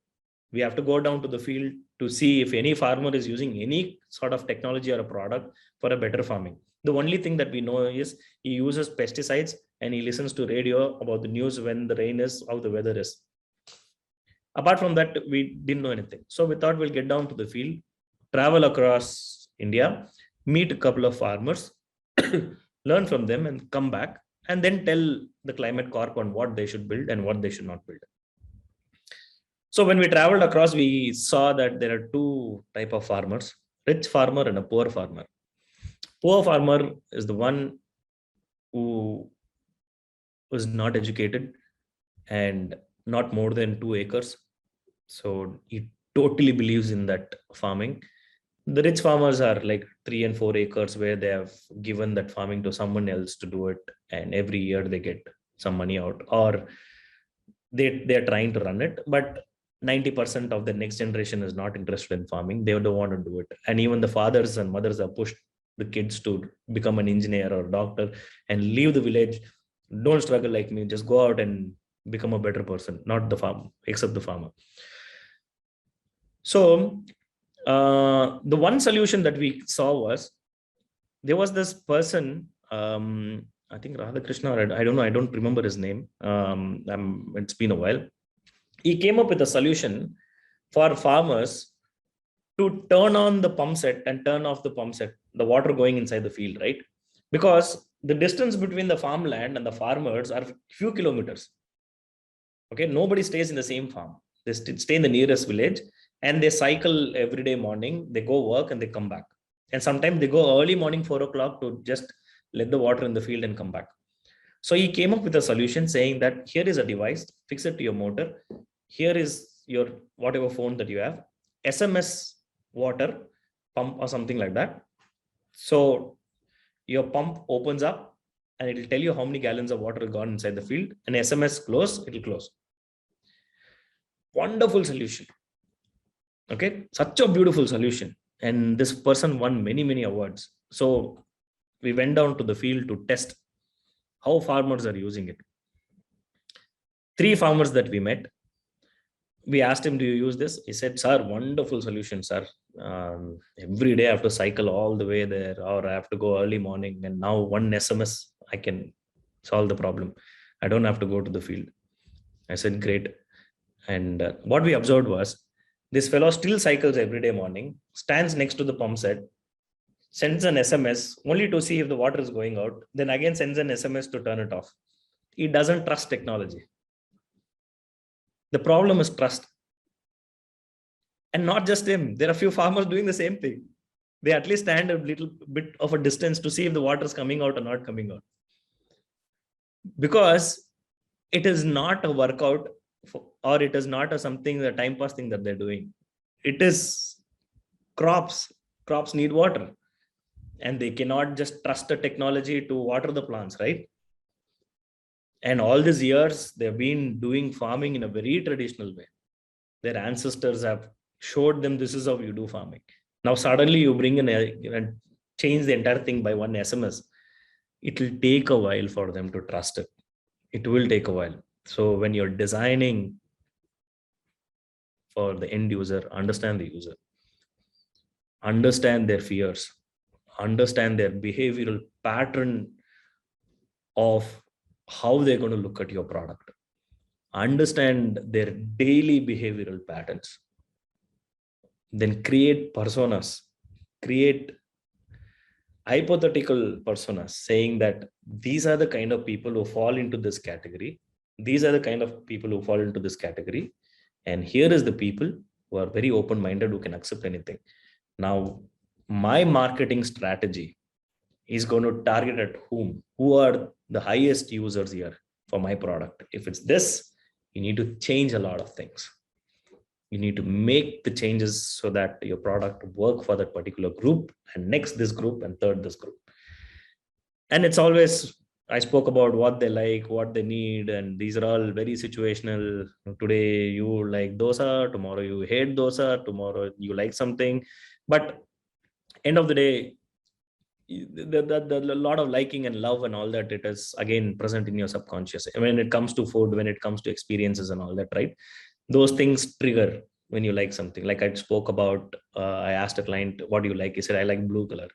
We have to go down to the field to see if any farmer is using any sort of technology or a product for a better farming. The only thing that we know is he uses pesticides and he listens to radio about the news when the rain is, how the weather is. Apart from that, we didn't know anything. So we thought we'll get down to the field, travel across India, meet a couple of farmers, learn from them and come back, and then tell the Climate Corp on what they should build and what they should not build. So when we traveled across, we saw that there are two types of farmers, rich farmer and a poor farmer. Poor farmer is the one who was not educated and not more than 2 acres. So he totally believes in that farming. The rich farmers are like 3 and 4 acres where they have given that farming to someone else to do it. And every year they get some money out, or they're trying to run it. But 90% of the next generation is not interested in farming. They don't want to do it. And even the fathers and mothers have pushed the kids to become an engineer or doctor and leave the village. Don't struggle like me. Just go out and become a better person, not the farmer, except the farmer. So the one solution that we saw was, there was this person, I think Radhakrishna, or I don't know, I don't remember his name. It's been a while. He came up with a solution for farmers to turn on the pump set and turn off the pump set, the water going inside the field, right? Because the distance between the farmland and the farmers are few kilometers. Okay, nobody stays in the same farm. They stay in the nearest village, and they cycle every day morning. They go work and they come back. And sometimes they go early morning, 4 o'clock, to just let the water in the field and come back. So he came up with a solution saying that here is a device, fix it to your motor. Here is your whatever phone that you have, SMS water pump or something like that. So your pump opens up and it will tell you how many gallons of water have gone inside the field, and SMS close, it will close. Wonderful solution. Okay, such a beautiful solution. And this person won many, many awards. So we went down to the field to test how farmers are using it. 3 farmers that we met, we asked him, do you use this? He said, sir, wonderful solution, sir. Every day I have to cycle all the way there, or I have to go early morning. And now one SMS, I can solve the problem. I don't have to go to the field. I said, great. And what we observed was, this fellow still cycles every day morning, stands next to the pump set, sends an SMS only to see if the water is going out, then again sends an SMS to turn it off. He doesn't trust technology. The problem is trust. And not just him, there are a few farmers doing the same thing. They at least stand a little bit of a distance to see if the water is coming out or not coming out. Because it is not a workout, or it is not a something, a time pass thing that they're doing. It is crops. Crops need water. And they cannot just trust the technology to water the plants, right? And all these years, they've been doing farming in a very traditional way. Their ancestors have showed them this is how you do farming. Now, suddenly you bring in and change the entire thing by one SMS. It will take a while for them to trust it. It will take a while. So when you're designing for the end user, understand the user, understand their fears, understand their behavioral pattern of how they're going to look at your product, understand their daily behavioral patterns, then create personas, create hypothetical personas, saying that these are the kind of people who fall into this category. These are the kind of people who fall into this category. And here is the people who are very open-minded, who can accept anything. Now, my marketing strategy is going to target at whom? Who are the highest users here for my product? If it's this, you need to change a lot of things. You need to make the changes so that your product work for that particular group, and next this group, and third this group. And it's always, I spoke about what they like, what they need, and these are all very situational. Today you like dosa, tomorrow you hate dosa, tomorrow you like something. But end of the day, the lot of liking and love and all that, it is again present in your subconscious. When it comes to food, when it comes to experiences and all that, right? Those things trigger when you like something. Like I spoke about, I asked a client, what do you like? He said, I like blue color.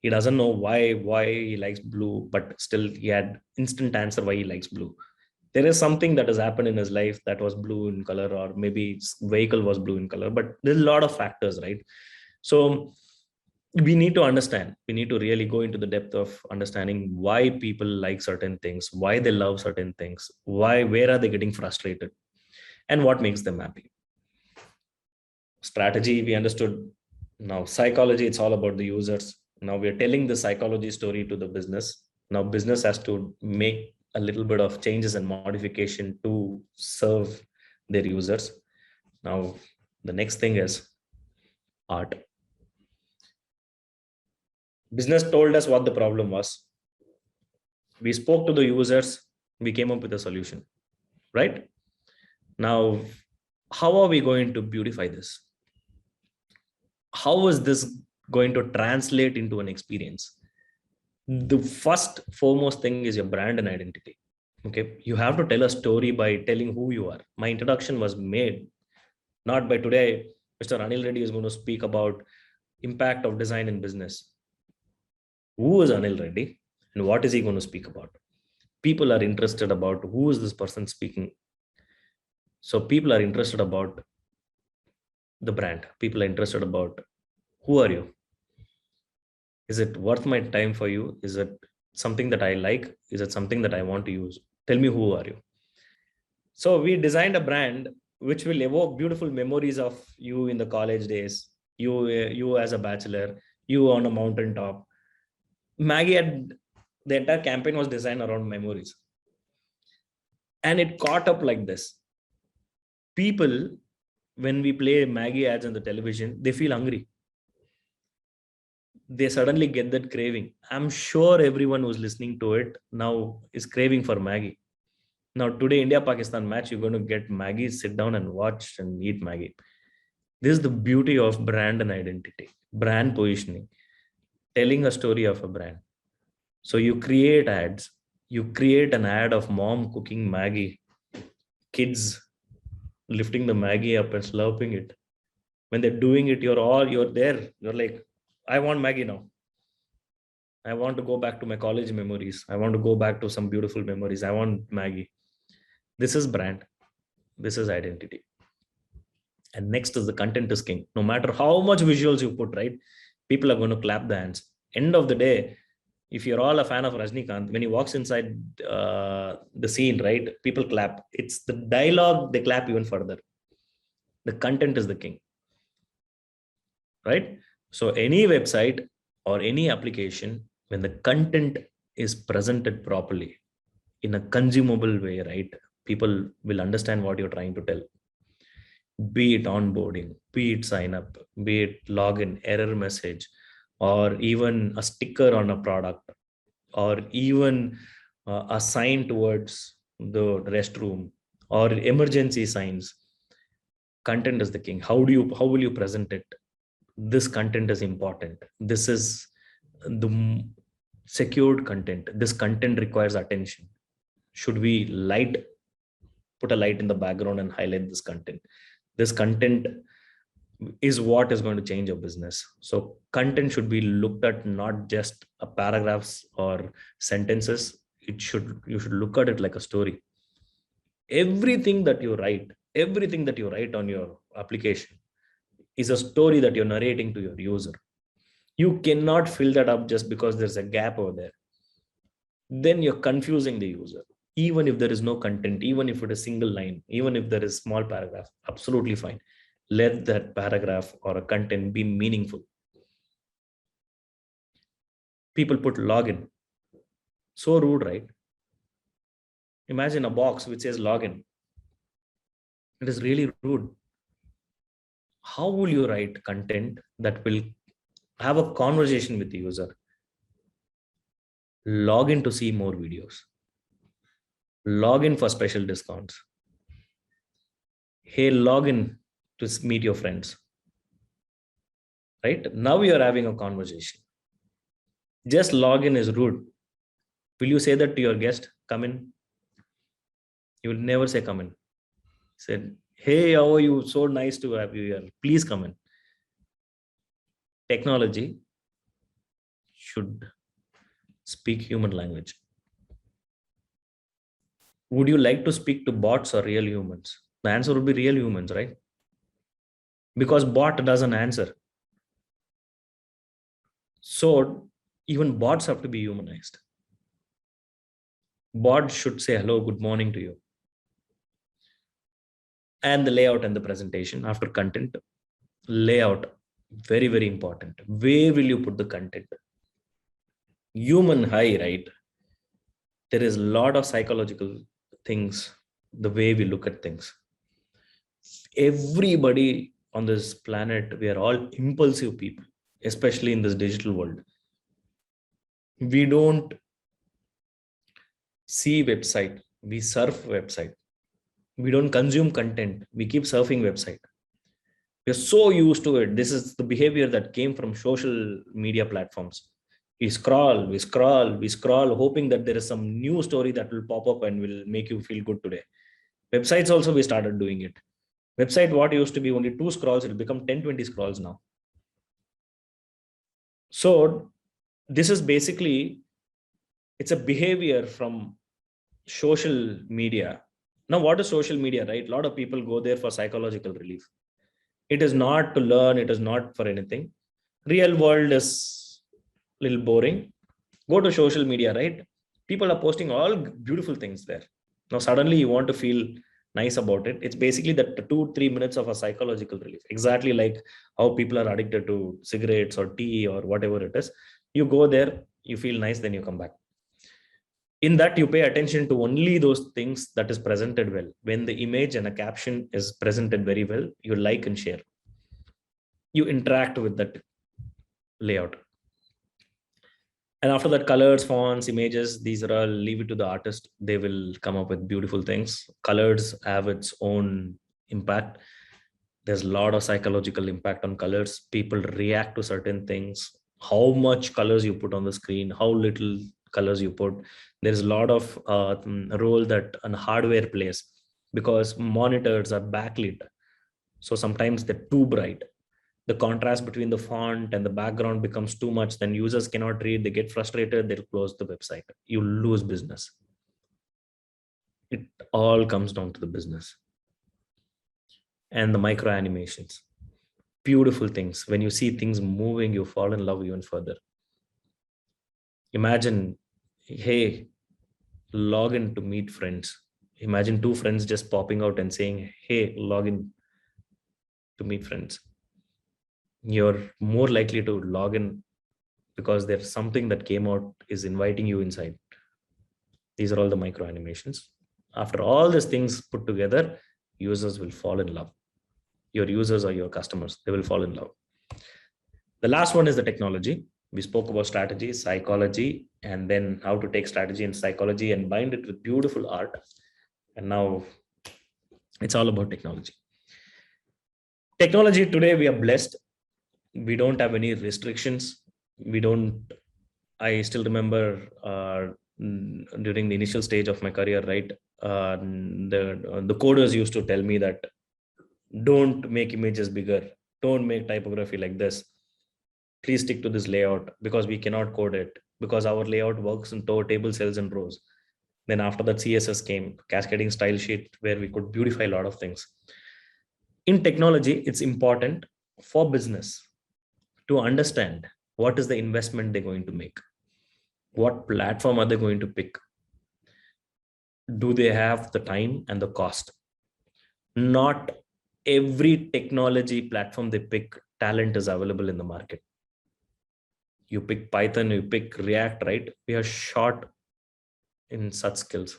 He doesn't know why he likes blue, but still he had instant answer why he likes blue. There is something that has happened in his life that was blue in color, or maybe his vehicle was blue in color, but there's a lot of factors, right? So we need to understand, we need to really go into the depth of understanding why people like certain things, why they love certain things, where are they getting frustrated, and what makes them happy. Strategy, we understood. Now psychology, it's all about the users. Now we're telling the psychology story to the business. Now business has to make a little bit of changes and modification to serve their users. Now the next thing is art. Business told us what the problem was. We spoke to the users. We came up with a solution, right? Now, how are we going to beautify this? How is this going to translate into an experience? The first foremost thing is your brand and identity. Okay, you have to tell a story by telling who you are. My introduction was made not by today. Mr. Anil Reddy is going to speak about impact of design in business. Who is Anil Reddy and what is he going to speak about? People are interested about who is this person speaking. So people are interested about the brand. People are interested about who are you? Is it worth my time for you? Is it something that I like? Is it something that I want to use? Tell me, who are you? So we designed a brand which will evoke beautiful memories of you in the college days, you as a bachelor, you on a mountaintop. Maggie had, the entire campaign was designed around memories. And it caught up like this. People, when we play Maggie ads on the television, they feel hungry. They suddenly get that craving. I'm sure everyone who's listening to it now is craving for Maggie. Now, today, India-Pakistan match, you're going to get Maggie, sit down and watch and eat Maggie. This is the beauty of brand and identity, brand positioning, telling a story of a brand. So you create ads, you create an ad of mom cooking Maggie, kids lifting the Maggie up and slurping it. When they're doing it, you're there. You're like, I want Maggie now. I want to go back to my college memories. I want to go back to some beautiful memories. I want Maggie. This is brand. This is identity. And next is the content is king. No matter how much visuals you put, right? People are going to clap the hands. End of the day, if you're all a fan of Rajnikant, when he walks inside the scene, right? People clap. It's the dialogue, they clap even further. The content is the king. Right? So any website or any application, when the content is presented properly in a consumable way, right? People will understand what you're trying to tell. Be it onboarding, be it sign up, be it login, error message, or even a sticker on a product, or even a sign towards the restroom, or emergency signs. Content is the king. How will you present it? This content is important. This is the secured content. This content requires attention. Should we put a light in the background and highlight this content? This content is what is going to change your business. So content should be looked at not just a paragraphs or sentences. You should look at it like a story. Everything that you write on your application is a story that you're narrating to your user. You cannot fill that up just because there's a gap over there. Then you're confusing the user. Even if there is no content, even if it is single line, even if there is small paragraph, absolutely fine. Let that paragraph or a content be meaningful. People put login. So rude, right? Imagine a box which says login. It is really rude. How will you write content that will have a conversation with the user? Log in to see more videos. Log in for special discounts. Hey, log in to meet your friends. Right? Now you're having a conversation. Just log in is rude. Will you say that to your guest? Come in. You will never say come in. Said, hey, how are you? So nice to have you here. Please come in. Technology should speak human language. Would you like to speak to bots or real humans? The answer would be real humans, right? Because bot doesn't answer. So even bots have to be humanized. Bot should say hello, good morning to you. And the layout and the presentation after content. Layout, very, very important. Where will you put the content? Human high, right? There is a lot of psychological things, the way we look at things. Everybody on this planet, we are all impulsive people, especially in this digital world. We don't see website, we surf website. We don't consume content, we keep surfing website. We're so used to it. This is the behavior that came from social media platforms. We scroll, hoping that there is some new story that will pop up and will make you feel good today. Websites also, we started doing it. Website, what used to be only 2 scrolls, it will become 10, 20 scrolls now. So this is basically, it's a behavior from social media. Now, what is social media, right? A lot of people go there for psychological relief. It is not to learn. It is not for anything. Real world is a little boring. Go to social media, right? People are posting all beautiful things there. Now, suddenly you want to feel nice about it. It's basically the 2-3 minutes of a psychological relief, exactly like how people are addicted to cigarettes or tea or whatever it is. You go there, you feel nice, then you come back. In that, you pay attention to only those things that is presented well. When the image and a caption is presented very well, you like and share. You interact with that layout. And after that, colors, fonts, images, these are all, leave it to the artist. They will come up with beautiful things. Colors have its own impact. There's a lot of psychological impact on colors. People react to certain things. How much colors you put on the screen, how little colors you put. There's a lot of role that an hardware plays, because monitors are backlit. So sometimes they're too bright. The contrast between the font and the background becomes too much, then users cannot read, they get frustrated, they'll close the website. You lose business. It all comes down to the business. And the micro animations, beautiful things. When you see things moving, you fall in love even further. Imagine, hey, log in to meet friends. Imagine two friends just popping out and saying, hey, log in to meet friends. You're more likely to log in because there's something that came out is inviting you inside. These are all the micro animations. After all these things put together, users will fall in love. Your users are your customers. They will fall in love. The last one is the technology. We spoke about strategy, psychology, and then how to take strategy and psychology and bind it with beautiful art. And now it's all about technology. Technology today, we are blessed. We don't have any restrictions. I still remember during the initial stage of my career, right? The coders used to tell me that don't make images bigger. Don't make typography like this. Please stick to this layout because we cannot code it, because our layout works in table cells and rows. Then after that, CSS came, cascading style sheet, where we could beautify a lot of things. In technology, it's important for business to understand what is the investment they're going to make. What platform are they going to pick? Do they have the time and the cost? Not every technology platform they pick, talent is available in the market. You pick Python, you pick React, right? We are short in such skills.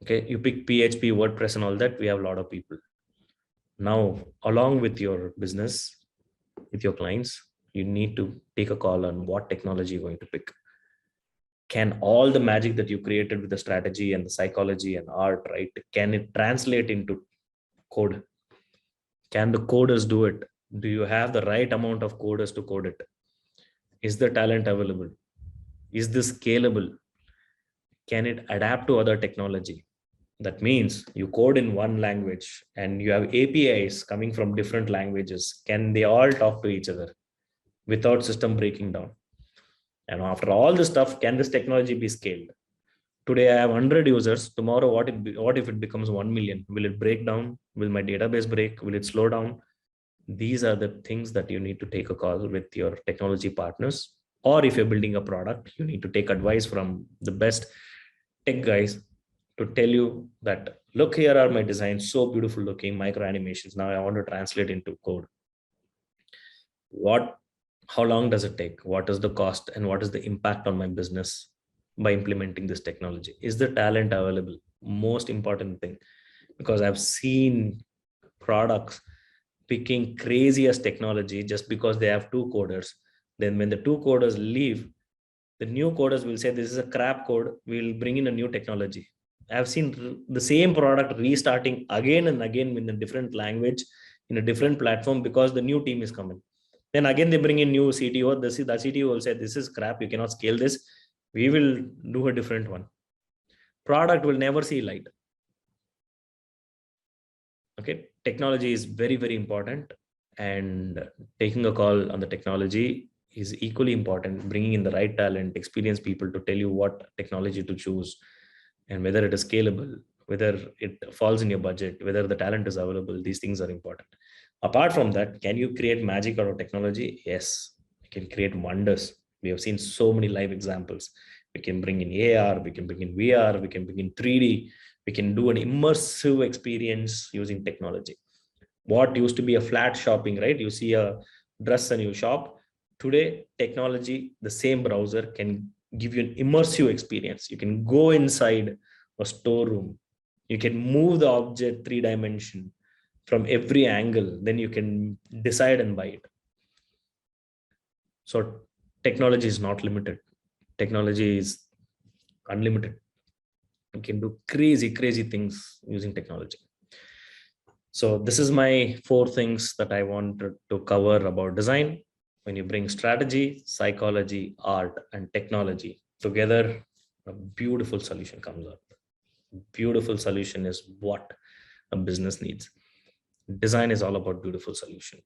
Okay, you pick PHP, WordPress and all that, we have a lot of people. Now, along with your business, with your clients, you need to take a call on what technology you're going to pick. Can all the magic that you created with the strategy and the psychology and art, right? Can it translate into code? Can the coders do it? Do you have the right amount of coders to code it? Is the talent available? Is this scalable? Can it adapt to other technology? That means you code in one language and you have APIs coming from different languages. Can they all talk to each other without system breaking down? And after all this stuff, can this technology be scaled? Today I have 100 users. Tomorrow, what if it becomes 1 million? Will it break down? Will my database break? Will it slow down? These are the things that you need to take a call with your technology partners. Or if you're building a product, you need to take advice from the best tech guys to tell you that, look, here are my designs, so beautiful looking, micro animations. Now I want to translate into code. How long does it take? What is the cost and what is the impact on my business by implementing this technology? Is the talent available? Most important thing, because I've seen products picking craziest technology just because they have two coders. Then when the two coders leave, the new coders will say, this is a crap code. We'll bring in a new technology. I've seen the same product restarting again and again in a different language, in a different platform, because the new team is coming. Then again, they bring in new CTO. The CTO will say, this is crap. You cannot scale this. We will do a different one. Product will never see light. Okay. Technology is very, very important. And taking a call on the technology is equally important. Bringing in the right talent, experienced people to tell you what technology to choose and whether it is scalable, whether it falls in your budget, whether the talent is available. These things are important. Apart from that, can you create magic out of technology? Yes, you can create wonders. We have seen so many live examples. We can bring in AR, we can bring in VR, we can bring in 3D, We can do an immersive experience using technology. What used to be a flat shopping, right? You see a dress and you shop. Today, technology, the same browser can give you an immersive experience. You can go inside a storeroom. You can move the object 3-dimension from every angle. Then you can decide and buy it. So technology is not limited. Technology is unlimited. You can do crazy, crazy things using technology. So this is my 4 things that I wanted to cover about design. When you bring strategy, psychology, art, and technology together, a beautiful solution comes up. Beautiful solution is what a business needs. Design is all about beautiful solution.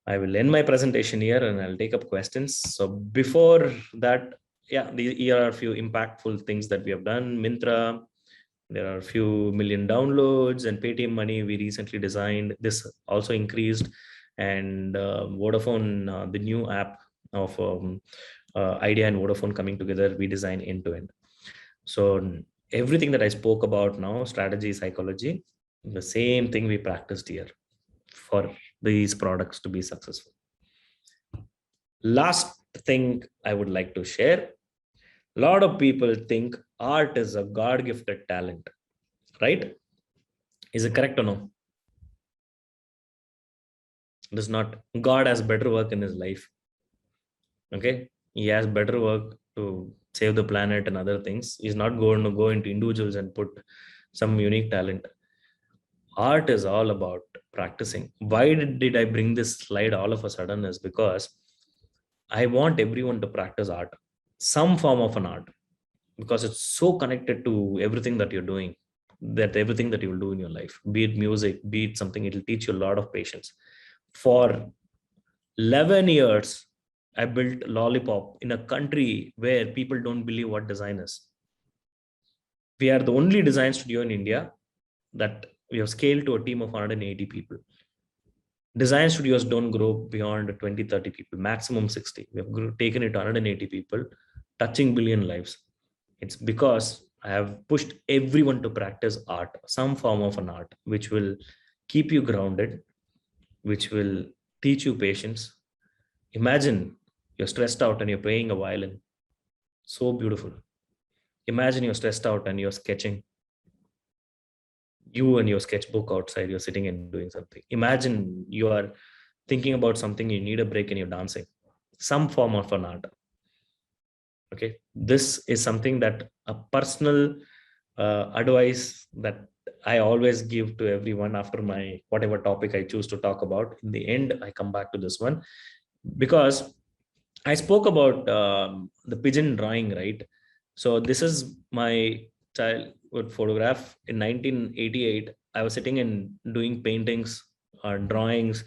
I will end my presentation here and I'll take up questions. So before that, here are a few impactful things that we have done. Myntra, there are a few million downloads, and Paytm Money we recently designed. This also increased, and Vodafone, the new app of Idea and Vodafone coming together, we design end to end. So everything that I spoke about now, strategy, psychology, the same thing we practiced here for these products to be successful. Last thing I would like to share. A lot of people think art is a God-gifted talent, right? Is it correct or no? It is not. God has better work in his life. Okay, he has better work to save the planet and other things. He's not going to go into individuals and put some unique talent. Art is all about practicing. Why did I bring this slide all of a sudden is because I want everyone to practice art, some form of an art, because it's so connected to everything that you're doing, that everything that you will do in your life, be it music, be it something, it'll teach you a lot of patience. For 11 years, I built Lollypop in a country where people don't believe what design is. We are the only design studio in India that we have scaled to a team of 180 people. Design studios don't grow beyond 20, 30 people, maximum 60. We have taken it to 180 people, touching billion lives. It's because I have pushed everyone to practice art, some form of an art, which will keep you grounded, which will teach you patience. Imagine you're stressed out and you're playing a violin. So beautiful. Imagine you're stressed out and you're sketching. You and your sketchbook outside, you're sitting and doing something. Imagine you are thinking about something, you need a break and you're dancing. Some form of an art. Okay, this is something that a personal advice that I always give to everyone after my whatever topic I choose to talk about. In the end, I come back to this one because I spoke about the pigeon drawing, right? So this is my childhood photograph. In 1988, I was sitting and doing paintings, drawings,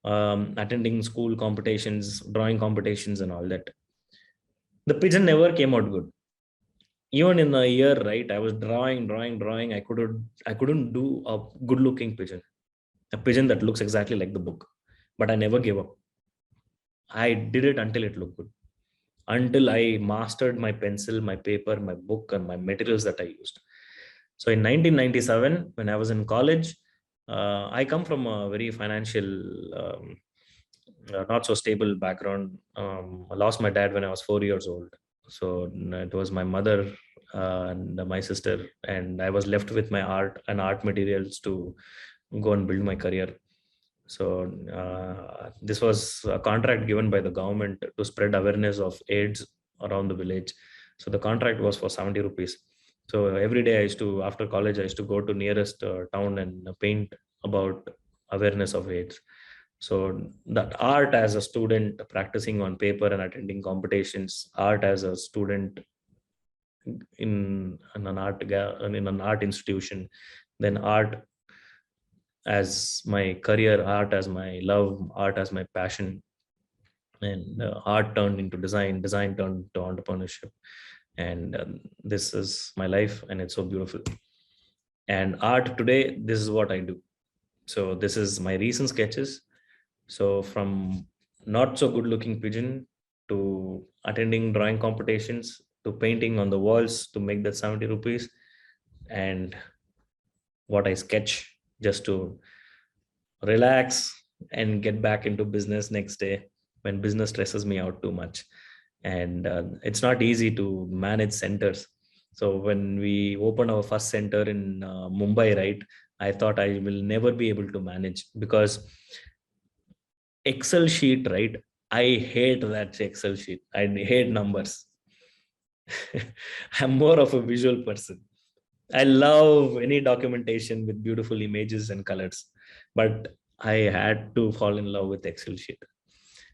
attending school competitions, drawing competitions and all that. The pigeon never came out good. Even in a year, right? I was drawing. I couldn't do a good looking pigeon, a pigeon that looks exactly like the book, but I never gave up. I did it until it looked good, until I mastered my pencil, my paper, my book, and my materials that I used. So in 1997, when I was in college, I come from a very financial, not so stable background. I lost my dad when I was 4 years old. So it was my mother and my sister, and I was left with my art and art materials to go and build my career. So this was a contract given by the government to spread awareness of AIDS around the village. So the contract was for 70 rupees. So every day after college, I used to go to nearest town and paint about awareness of AIDS. So that art as a student practicing on paper and attending competitions, art as a student in an art institution, then art as my career, art as my love, art as my passion, and art turned into design turned into entrepreneurship, and this is my life, and it's so beautiful. And art today, this is what I do. So this is my recent sketches. So from not so good looking pigeon to attending drawing competitions to painting on the walls to make that 70 rupees, and what I sketch just to relax and get back into business next day when business stresses me out too much. And it's not easy to manage centers. So when we opened our first center in Mumbai, right, I thought I will never be able to manage because Excel sheet, right? I hate that Excel sheet. I hate numbers. I'm more of a visual person. I love any documentation with beautiful images and colors, but I had to fall in love with Excel sheet.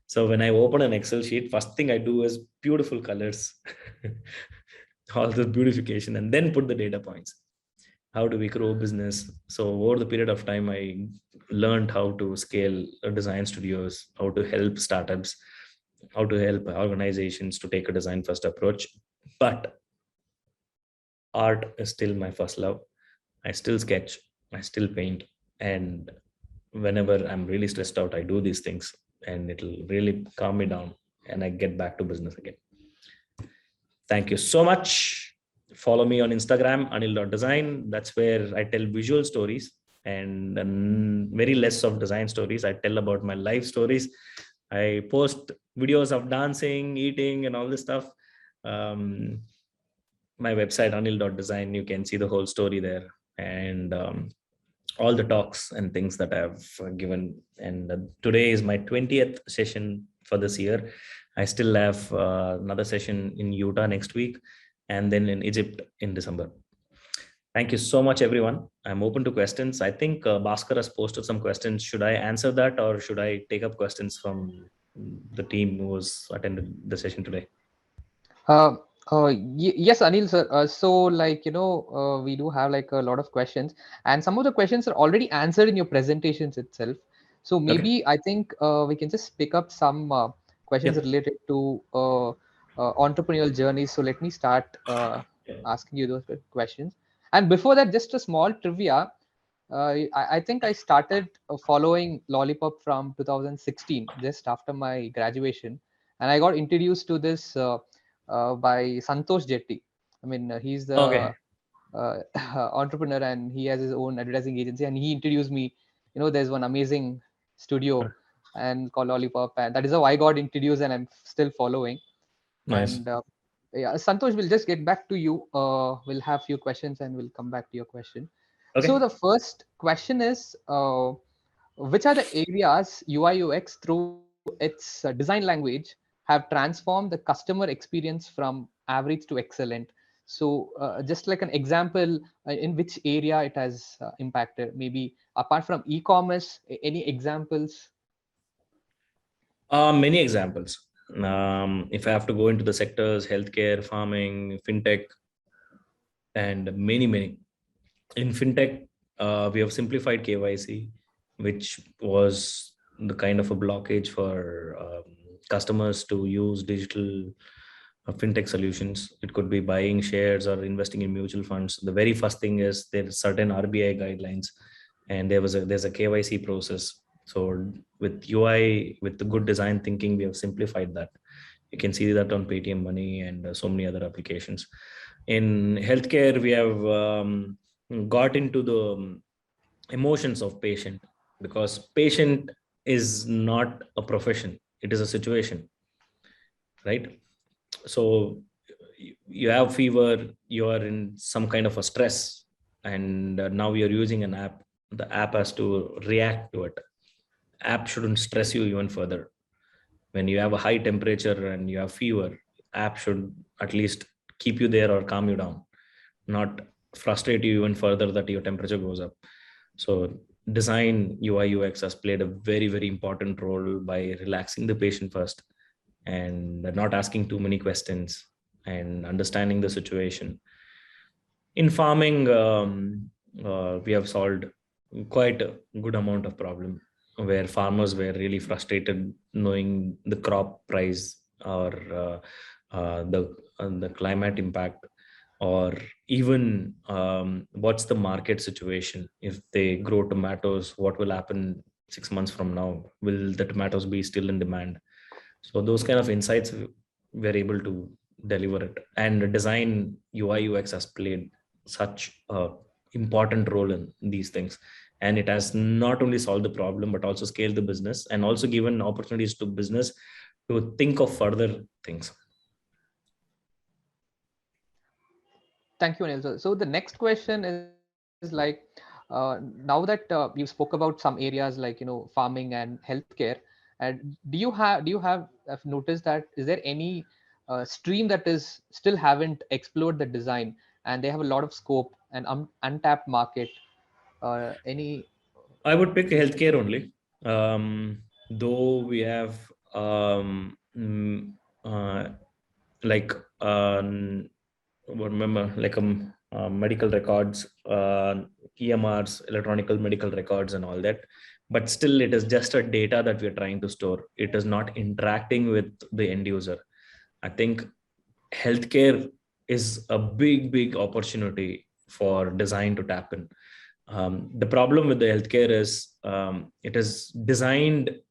So when I open an Excel sheet, first thing I do is beautiful colors, all the beautification, and then put the data points. How do we grow business? So over the period of time, I learned how to scale design studios, how to help startups, how to help organizations to take a design first approach. But art is still my first love. I still sketch, I still paint, and whenever I'm really stressed out, I do these things and it'll really calm me down and I get back to business again. Thank you so much. Follow me on Instagram, anil.design. That's where I tell visual stories and very less of design stories. I tell about my life stories. I post videos of dancing, eating, and all this stuff. My website, anil.design, you can see the whole story there. And all the talks and things that I've given. And today is my 20th session for this year. I still have another session in Utah next week and then in Egypt in December. Thank you so much, everyone. I'm open to questions. I think Bhaskar has posted some questions. Should I answer that or should I take up questions from the team who was attended the session today? Yes, Anil sir. We do have like a lot of questions, and some of the questions are already answered in your presentations itself. So maybe I think we can just pick up some questions related to entrepreneurial journeys. So let me start asking you those questions. And before that, just a small trivia. I think I started following Lollypop from 2016, just after my graduation, and I got introduced to this by Santosh Jetty. I mean, he's the entrepreneur and he has his own advertising agency, and he introduced me. You know, there's one amazing studio and called Lollypop, and that is how I got introduced, and I'm still following. Nice. And Santosh, we'll just get back to you. We'll have few questions and we'll come back to your question. Okay. So the first question is, which are the areas UI UX through its design language have transformed the customer experience from average to excellent? So just like an example, in which area it has impacted, maybe apart from e-commerce, any examples? Many examples. If I have to go into the sectors, healthcare, farming, fintech, and many. In fintech, we have simplified KYC, which was the kind of a blockage for customers to use digital fintech solutions. It could be buying shares or investing in mutual funds. The very first thing is there's certain RBI guidelines, and there's a KYC process. So with UI, with the good design thinking, we have simplified that. You can see that on Paytm Money and so many other applications. In healthcare, we have got into the emotions of patient, because patient is not a profession, it is a situation, right? So you have fever, you are in some kind of a stress, and now you're using an app. The app has to react to it. App shouldn't stress you even further. When you have a high temperature and you have fever, app should at least keep you there or calm you down, not frustrate you even further that your temperature goes up. So design UI UX has played a very important role by relaxing the patient first and not asking too many questions and understanding the situation. In farming, we have solved quite a good amount of problem where farmers were really frustrated knowing the crop price or the climate impact, or even what's the market situation. If they grow tomatoes, what will happen 6 months from now? Will the tomatoes be still in demand? So those kind of insights we're able to deliver it. And design UI UX has played such a important role in these things. And it has not only solved the problem, but also scaled the business and also given opportunities to business to think of further things. Thank you, Anil. So the next question is like, now that you spoke about some areas like farming and healthcare, and have noticed that is there any stream that is still haven't explored the design and they have a lot of scope and untapped market? Any? I would pick healthcare only. Though we have like remember like medical records, EMRs, electronic medical records, and all that. But still, it is just a data that we're trying to store. It is not interacting with the end user. I think healthcare is a big opportunity for design to tap in. The problem with the healthcare is it is designed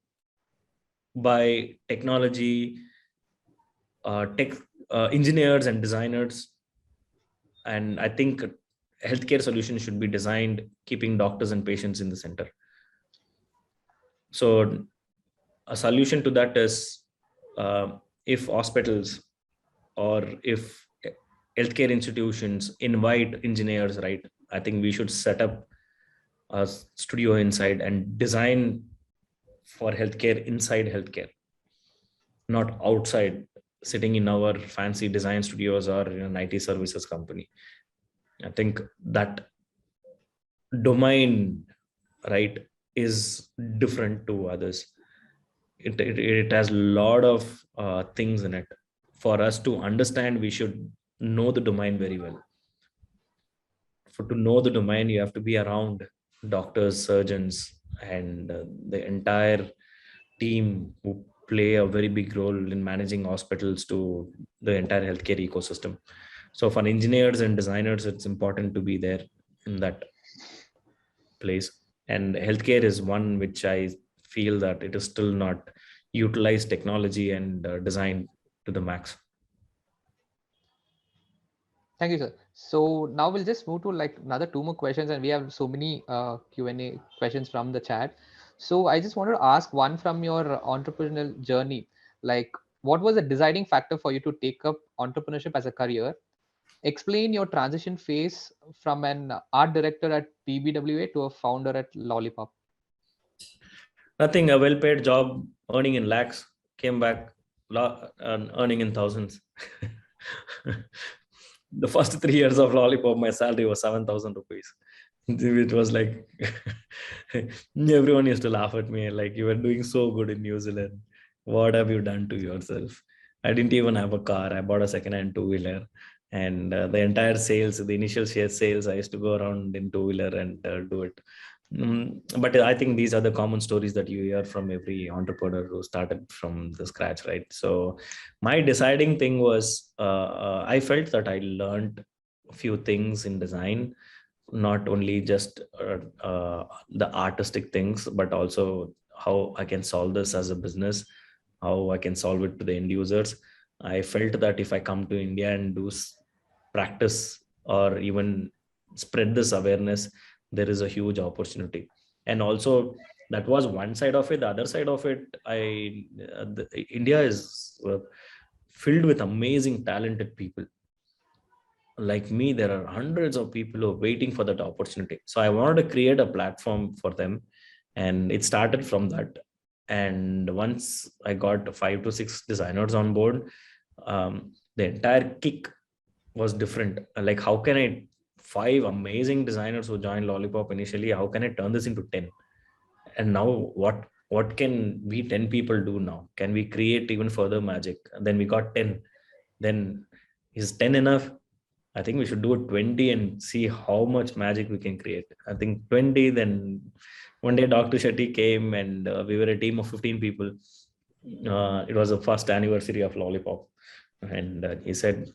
by technology, engineers and designers. And I think healthcare solutions should be designed keeping doctors and patients in the center. So a solution to that is if hospitals or if healthcare institutions invite engineers, right? I think we should set up a studio inside and design for healthcare inside healthcare, not outside, sitting in our fancy design studios or in an IT services company. I think that domain, right, is different to others. It has a lot of things in it. For us to understand, we should know the domain very well. To know the domain, you have to be around doctors, surgeons, and the entire team who play a very big role in managing hospitals to the entire healthcare ecosystem. So for engineers and designers, it's important to be there in that place. And healthcare is one which I feel that it is still not utilized technology and design to the max. Thank you, sir. So now we'll just move to like another two more questions, and we have so many Q&A questions from the chat. So I just wanted to ask one from your entrepreneurial journey. Like, what was the deciding factor for you to take up entrepreneurship as a career? Explain your transition phase from an art director at PBWA to a founder at Lollypop. Nothing, a well-paid job, earning in lakhs, came back earning in thousands. The first 3 years of Lollypop, my salary was 7,000 rupees. It was like everyone used to laugh at me, like, you were doing so good in New Zealand. What have you done to yourself? I didn't even have a car. I bought a second-hand two-wheeler, and the entire sales, the initial share sales, I used to go around in two-wheeler and do it. But I think these are the common stories that you hear from every entrepreneur who started from the scratch, right? So my deciding thing was I felt that I learned a few things in design, not only just the artistic things, but also how I can solve this as a business, how I can solve it to the end users. I felt that if I come to India and do practice or even spread this awareness, there is a huge opportunity. And also that was one side of it. The other side of it, India is filled with amazing talented people. Like me, there are hundreds of people who are waiting for that opportunity. So I wanted to create a platform for them, and it started from that. And once I got 5 to 6 designers on board, the entire kick was different. Like, how can I 5 amazing designers who joined Lollypop initially, how can I turn this into 10? And now what can we 10 people do now? Can we create even further magic? And then we got 10. Then is 10 enough? I think we should do it 20 and see how much magic we can create. I think 20, then one day Dr. Shetty came, and we were a team of 15 people. It was the first anniversary of Lollypop. And he said,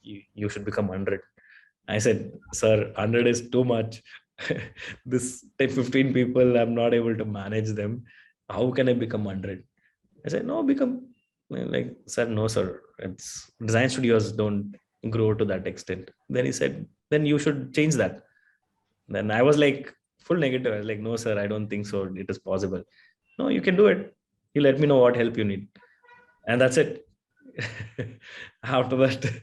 you should become 100. I said, sir, 100 is too much. This 10, 15 people, I'm not able to manage them. How can I become 100? I said, no, become like, sir, no, sir. It's design studios don't grow to that extent. Then he said, then you should change that. Then I was like full negative. I was like, no, sir, I don't think so. It is possible. No, you can do it. You let me know what help you need. And that's it. After that,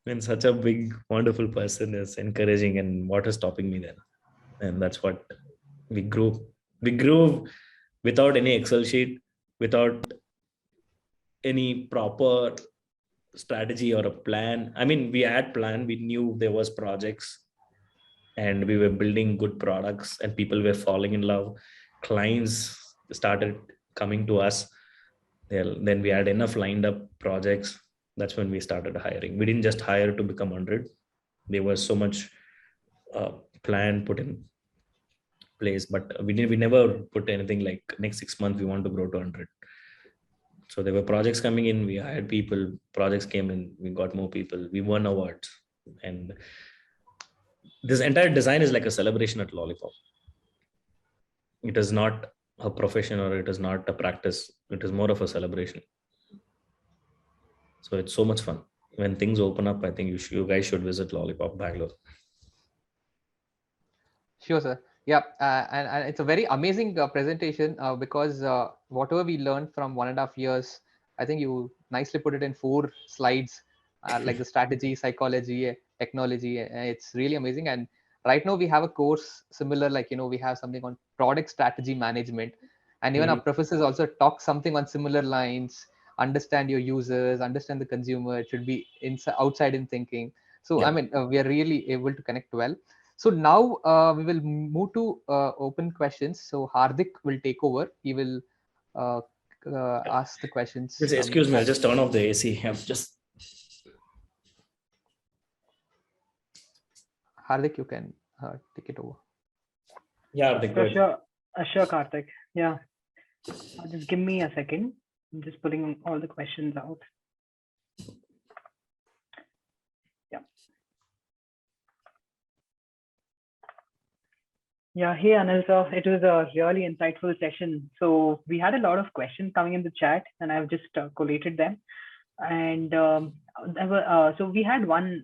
when such a big, wonderful person is encouraging, and what is stopping me then? And that's what we grew. We grew without any Excel sheet, without any proper strategy or a plan. I mean, we had plan. We knew there was projects, and we were building good products, and people were falling in love. Clients started coming to us. Then we had enough lined up projects. That's when we started hiring. We didn't just hire to become 100. There was so much plan put in place, but we never put anything like next 6 months we want to grow to 100. So there were projects coming in, we hired people, projects came in, we got more people, we won awards. And this entire design is like a celebration at Lollypop. It is not a profession, or it is not a practice. It is more of a celebration. So it's so much fun. When things open up, I think you guys should visit Lollypop Bangalore. Sure, sir. Yeah, and it's a very amazing presentation because whatever we learned from 1.5 years, I think you nicely put it in 4 slides, like the strategy, psychology, technology. It's really amazing. And right now we have a course similar, like, we have something on product strategy management. And even our professors also talk something on similar lines: understand your users, understand the consumer. It should be outside in thinking. So, I mean, we are really able to connect well. So now we will move to open questions. So Hardik will take over. He will ask the questions. Excuse me, I'll just turn off the AC. Hardik, you can take it over. Yeah, Hardik. Sure, Karthik. Yeah. Just give me a second. I'm just putting all the questions out. Yeah, hey Anil sir, it was a really insightful session. So we had a lot of questions coming in the chat, and I've just collated them. And so we had one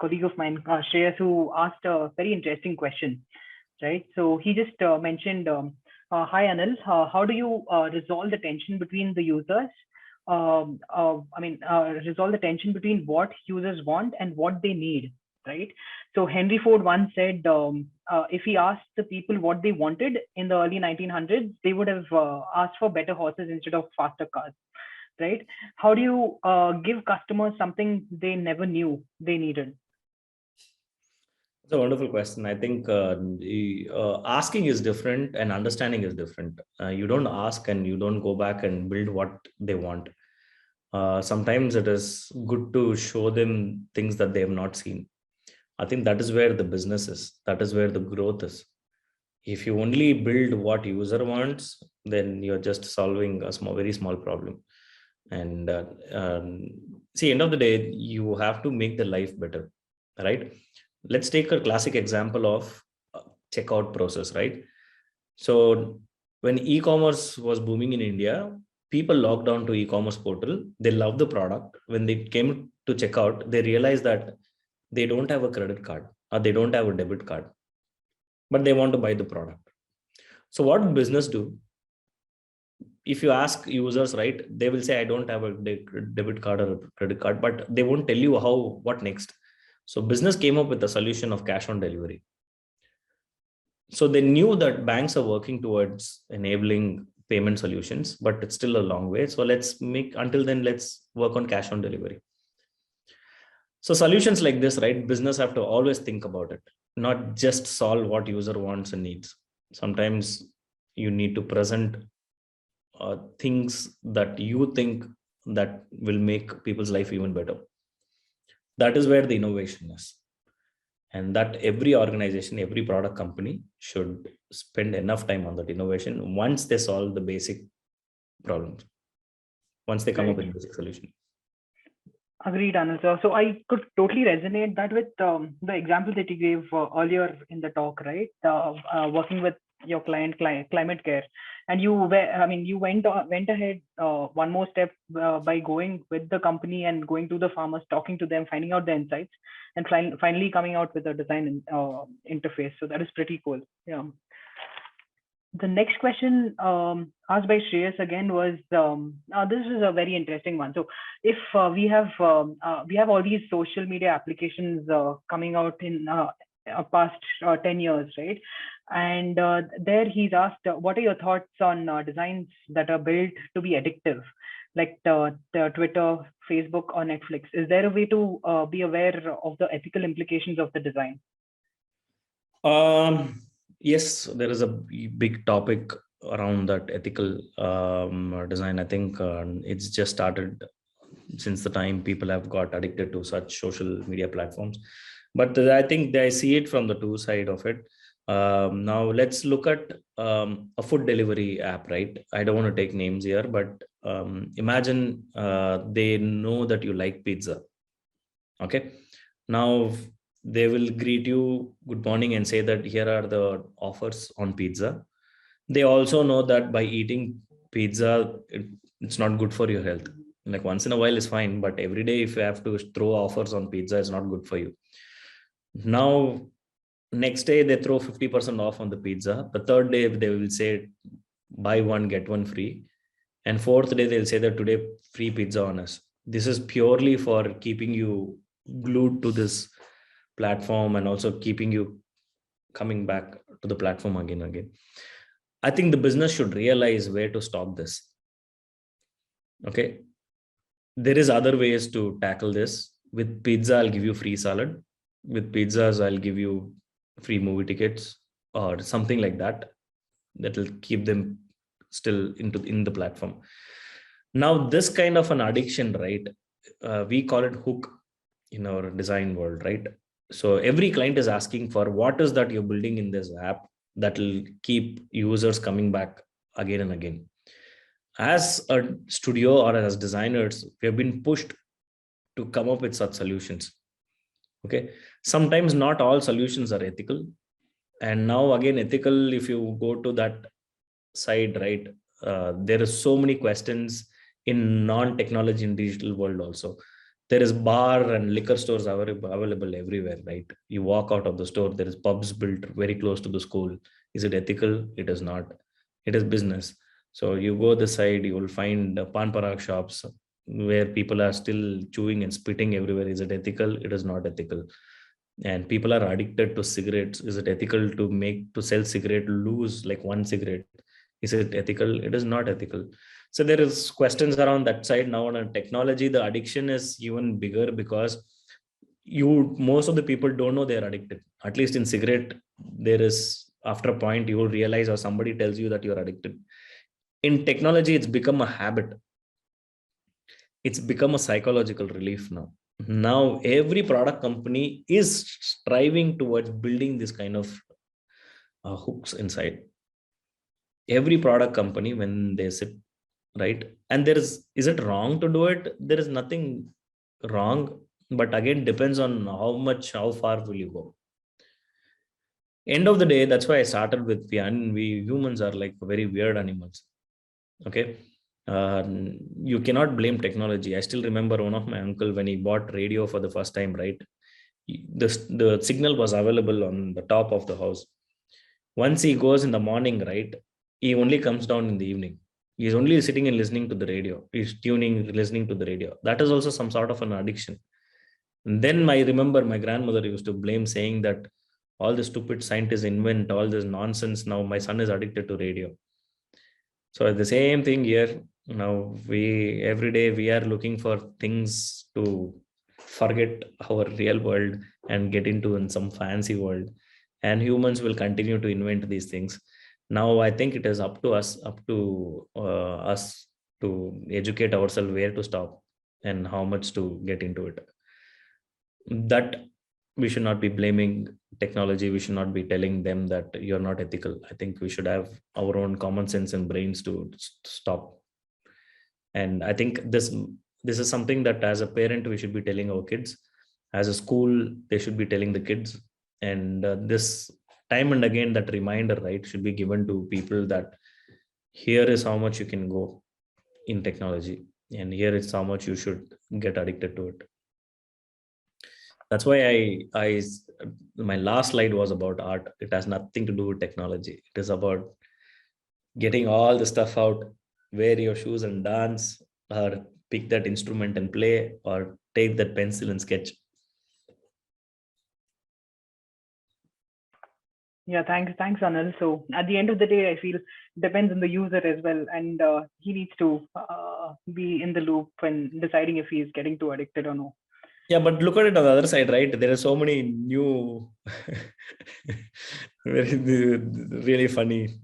colleague of mine, Shreyas, who asked a very interesting question, right? So he just mentioned, "Hi Anil, how do you resolve the tension between the users? Resolve the tension between what users want and what they need." Right. So Henry Ford once said, if he asked the people what they wanted in the early 1900s, they would have asked for better horses instead of faster cars. Right. How do you give customers something they never knew they needed? It's a wonderful question. I think asking is different and understanding is different. You don't ask and you don't go back and build what they want. Sometimes it is good to show them things that they have not seen. I think that is where the business is. That is where the growth is. If you only build what user wants, then you're just solving a very small problem. And see, end of the day, you have to make the life better, right? Let's take a classic example of checkout process, right? So when e-commerce was booming in India, people logged on to e-commerce portal. They loved the product. When they came to checkout, they realized that they don't have a credit card or they don't have a debit card, but they want to buy the product. So what business do? If you ask users, right, they will say, I don't have a debit card or a credit card, but they won't tell you what next. So business came up with a solution of cash on delivery. So they knew that banks are working towards enabling payment solutions, but it's still a long way. So let's work on cash on delivery. So solutions like this, right? Business have to always think about it, not just solve what user wants and needs. Sometimes you need to present things that you think that will make people's life even better. That is where the innovation is. And that every organization, every product company should spend enough time on that innovation once they solve the basic problems, once they come up with a basic solution. Agreed, Anil sir. So I could totally resonate that with the example that you gave earlier in the talk, right? Working with your client climate care, and you went ahead one more step by going with the company and going to the farmers, talking to them, finding out the insights, and finally coming out with a design interface. So that is pretty cool. Yeah. The next question asked by Shreyas again was, this is a very interesting one. So if we have all these social media applications coming out in past 10 years, right? And there he's asked, what are your thoughts on designs that are built to be addictive, like the Twitter, Facebook, or Netflix? Is there a way to be aware of the ethical implications of the design? Yes, there is a big topic around that ethical design. I think it's just started since the time people have got addicted to such social media platforms. But I think I see it from the two side of it. Now let's look at a food delivery app, right? I don't want to take names here, but imagine they know that you like pizza. Okay. Now they will greet you good morning and say that here are the offers on pizza. They also know that by eating pizza, it's not good for your health. Like once in a while is fine, but every day if you have to throw offers on pizza, it's not good for you. Now, next day they throw 50% off on the pizza. The third day they will say buy one, get one free. And fourth day they'll say that today free pizza on us. This is purely for keeping you glued to this platform and also keeping you coming back to the platform again and again. I think the business should realize where to stop this. Okay. There is other ways to tackle this. With pizza, I'll give you free salad. With pizzas, I'll give you free movie tickets or something like that. That will keep them still in the platform. Now, this kind of an addiction, right? We call it hook in our design world, right? So every client is asking for what is that you're building in this app that will keep users coming back again and again. As a studio or as designers, we have been pushed to come up with such solutions. Okay. Sometimes not all solutions are ethical. And now again, ethical, if you go to that side, right, there are so many questions in non-technology in digital world also. There is bar and liquor stores available everywhere, right? You walk out of the store, there is pubs built very close to the school. Is it ethical? It is not. It is business. So you go the side, you will find pan parak shops where people are still chewing and spitting everywhere. Is it ethical? It is not ethical. And people are addicted to cigarettes. Is it ethical to sell cigarette, lose like one cigarette? Is it ethical? It is not ethical. So there is questions around that side. Now on technology, the addiction is even bigger because most of the people don't know they're addicted. At least in cigarette, there is after a point you will realize or somebody tells you that you're addicted. In technology, it's become a habit. It's become a psychological relief now. Now every product company is striving towards building this kind of hooks inside. Every product company, when they sit, right? And is it wrong to do it? There is nothing wrong, but again, depends on how far will you go. End of the day, that's why I started with we humans are like very weird animals. Okay. You cannot blame technology. I still remember one of my uncle when he bought radio for the first time, right? The signal was available on the top of the house. Once he goes in the morning, right? He only comes down in the evening. He's only sitting and listening to the radio. He's listening to the radio. That is also some sort of an addiction. And then I remember my grandmother used to blame, saying that all the stupid scientists invent all this nonsense. Now my son is addicted to radio. So the same thing here. Now every day we are looking for things to forget our real world and get into in some fancy world. And humans will continue to invent these things. Now I think it is up to us to educate ourselves where to stop and how much to get into it. That we should not be blaming technology. We should not be telling them that you're not ethical. I think we should have our own common sense and brains to stop. And I think this is something that as a parent we should be telling our kids. As a school, they should be telling the kids. And this time and again that reminder, right, should be given to people that here is how much you can go in technology, and here is how much you should get addicted to it. That's why my last slide was about art. It has nothing to do with technology. It is about getting all the stuff out, wear your shoes and dance, or pick that instrument and play, or take that pencil and sketch. Yeah, thanks, Anil. So at the end of the day, I feel depends on the user as well, and he needs to be in the loop when deciding if he is getting too addicted or no. Yeah, but look at it on the other side, right? There are so many new, really funny.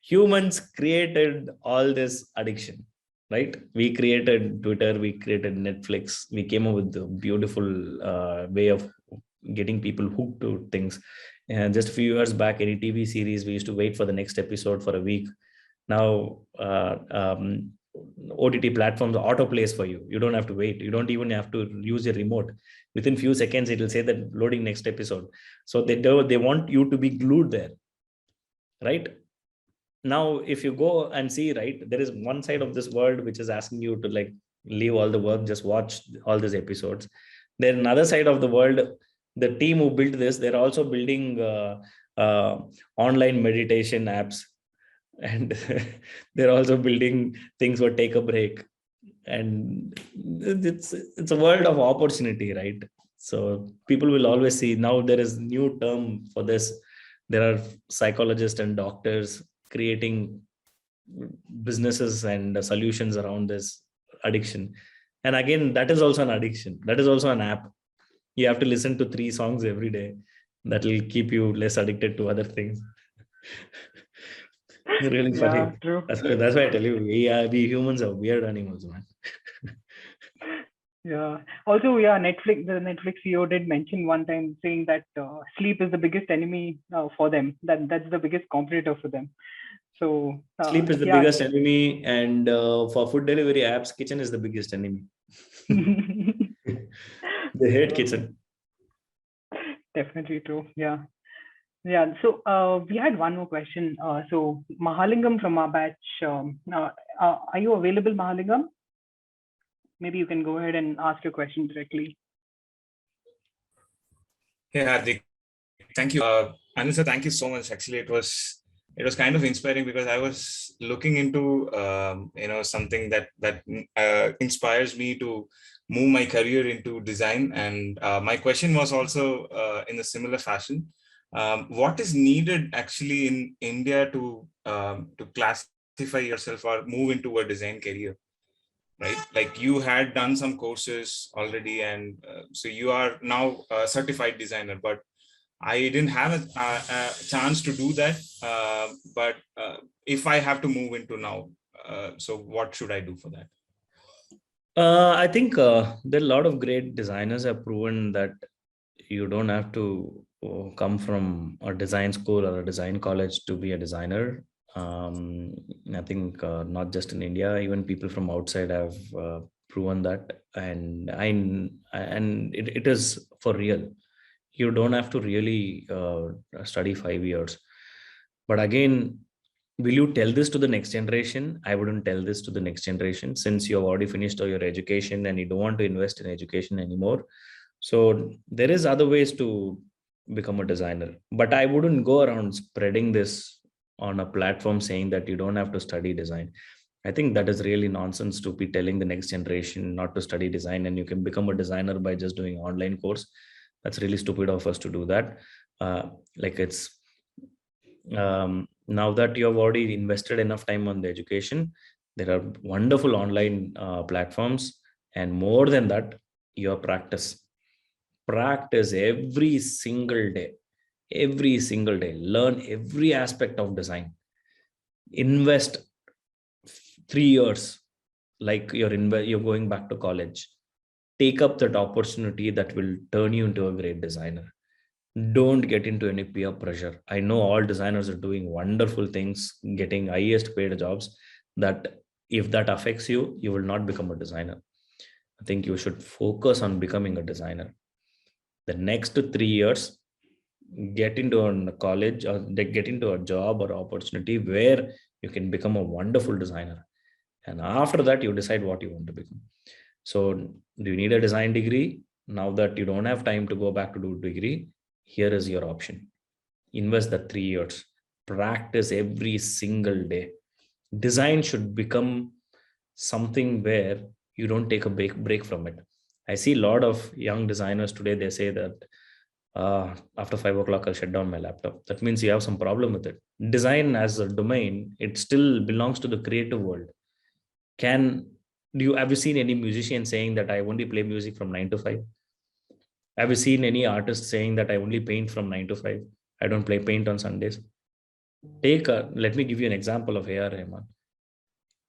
Humans created all this addiction, right? We created Twitter, we created Netflix, we came up with the beautiful way of getting people hooked to things. And just a few years back, any TV series, we used to wait for the next episode for a week. Now, OTT platforms autoplays for you. You don't have to wait. You don't even have to use your remote. Within few seconds, it will say that loading next episode. So they want you to be glued there, right? Now, if you go and see, right, there is one side of this world which is asking you to like leave all the work, just watch all these episodes. Then another side of the world, the team who built this, they're also building online meditation apps, and they're also building things for take a break. And it's a world of opportunity, right? So people will always see. Now there is new term for this. There are psychologists and doctors creating businesses and solutions around this addiction. And again, that is also an addiction. That is also an app. You have to listen to 3 songs every day. That will keep you less addicted to other things. Really funny. Yeah, true. That's why I tell you, we humans are weird animals, man. Yeah. Also, yeah, the Netflix CEO did mention one time saying that sleep is the biggest enemy for them. That's the biggest competitor for them. So sleep is the biggest enemy, and for food delivery apps, kitchen is the biggest enemy. They hate kitchen. Definitely true. Yeah. Yeah. So we had one more question. So Mahalingam from our batch, are you available, Mahalingam? Maybe you can go ahead and ask your question directly. Yeah, thank you. Anil sir, thank you so much. Actually, it was kind of inspiring because I was looking into something that inspires me to move my career into design, and my question was also in a similar fashion. What is needed actually in India to classify yourself or move into a design career? Right, like you had done some courses already, and so you are now a certified designer, but I didn't have a chance to do that. But if I have to move into now, so what should I do for that? I think there are a lot of great designers have proven that you don't have to come from a design school or a design college to be a designer. I think not just in India, even people from outside have proven that, and it is for real. You don't have to really study 5 years. But again, will you tell this to the next generation? I wouldn't tell this to the next generation, since you have already finished all your education and you don't want to invest in education anymore. So there is other ways to become a designer, but I wouldn't go around spreading this on a platform saying that you don't have to study design. I think that is really nonsense to be telling the next generation not to study design, and you can become a designer by just doing online course. That's really stupid of us to do that. Now that you have already invested enough time on the education, there are wonderful online platforms, and more than that, your practice every single day. Learn every aspect of design. Invest 3 years, like you're going back to college. Take up that opportunity that will turn you into a great designer. Don't get into any peer pressure. I know all designers are doing wonderful things, getting highest paid jobs. That if that affects you, you will not become a designer. I think you should focus on becoming a designer. The next 3 years, get into a college or get into a job or opportunity where you can become a wonderful designer. And after that, you decide what you want to become. So do you need a design degree? Now that you don't have time to go back to do degree, here is your option. Invest the 3 years. Practice every single day. Design should become something where you don't take a break from it. I see a lot of young designers today, they say that after 5 o'clock, I'll shut down my laptop. That means you have some problem with it. Design as a domain, it still belongs to the creative world. Have you seen any musician saying that I only play music from 9 to 5? Have you seen any artist saying that I only paint from 9 to 5? I don't paint on Sundays. Let me give you an example of A.R. Rahman.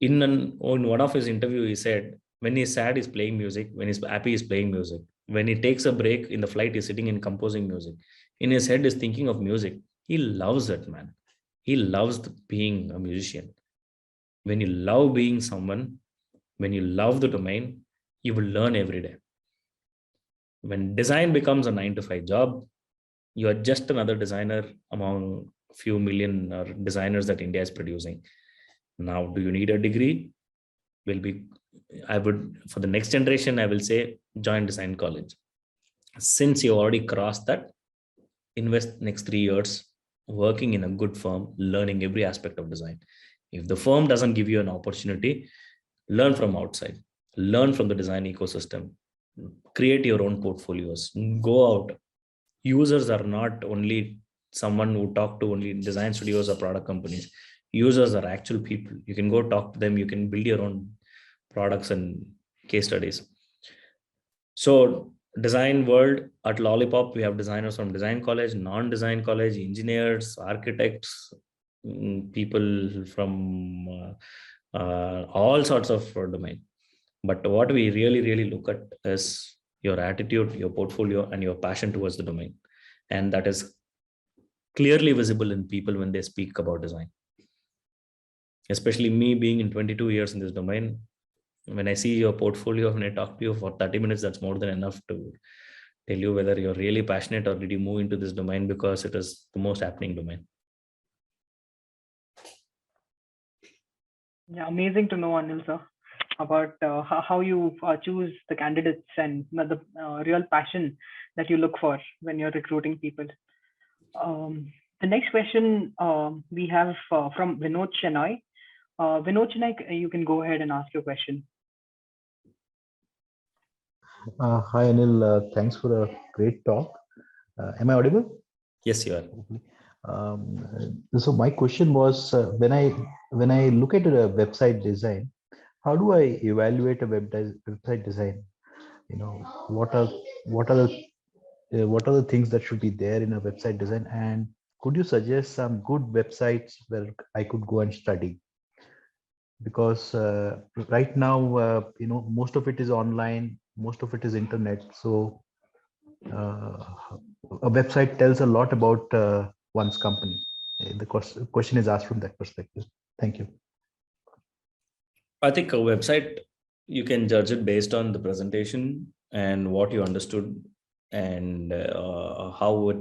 In one of his interview, he said, when he's sad, he's playing music. When he's happy, he's playing music. When he takes a break in the flight, he's sitting and composing music. In his head, he's thinking of music. He loves it, man. He loves being a musician. When you love being someone, when you love the domain, you will learn every day. When design becomes a 9 to 5 job, you are just another designer among a few million designers that India is producing. Now, do you need a degree? For the next generation, I will say, join design college. Since you already crossed that, invest next 3 years working in a good firm, learning every aspect of design. If the firm doesn't give you an opportunity, learn from outside, learn from the design ecosystem, create your own portfolios, go out. Users are not only someone who talk to only design studios or product companies. Users are actual people. You can go talk to them. You can build your own products and case studies. So design world at Lollypop, we have designers from design college, non-design college, engineers, architects, people from all sorts of domain. But what we really look at is your attitude, your portfolio, and your passion towards the domain. And that is clearly visible in people when they speak about design. Especially me being in 22 years in this domain, when I see your portfolio, when I talk to you for 30 minutes, that's more than enough to tell you whether you're really passionate or did you move into this domain because it is the most happening domain. Yeah, amazing to know, Anil sir, about how you choose the candidates and the real passion that you look for when you're recruiting people. The next question we have from Vinod Chennai. Vinod Chennai, you can go ahead and ask your question. Hi Anil, thanks for a great talk. Am I audible? Yes, you are. So my question was, when I look at a website design, how do I evaluate a website design? What are the things that should be there in a website design, and could you suggest some good websites where I could go and study? Because right now, most of it is online, most of it is internet. So a website tells a lot about one's company. The question is asked from that perspective. Thank you. I think a website, you can judge it based on the presentation and what you understood and how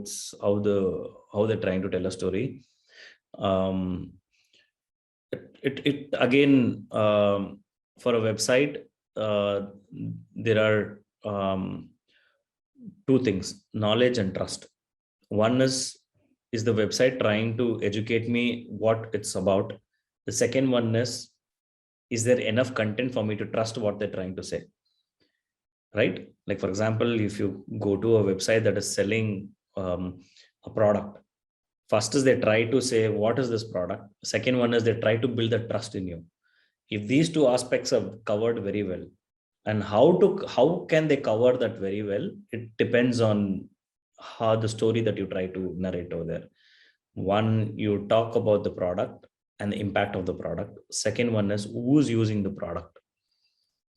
they're trying to tell a story. It again, for a website, there are two things: knowledge and trust. One is the website trying to educate me what it's about? The second one is there enough content for me to trust what they're trying to say? Right? Like, for example, if you go to a website that is selling a product, first is they try to say, what is this product? Second one is they try to build the trust in you. If these two aspects are covered very well, and how can they cover that very well? It depends on how the story that you try to narrate over there. One, you talk about the product and the impact of the product. Second one is who's using the product.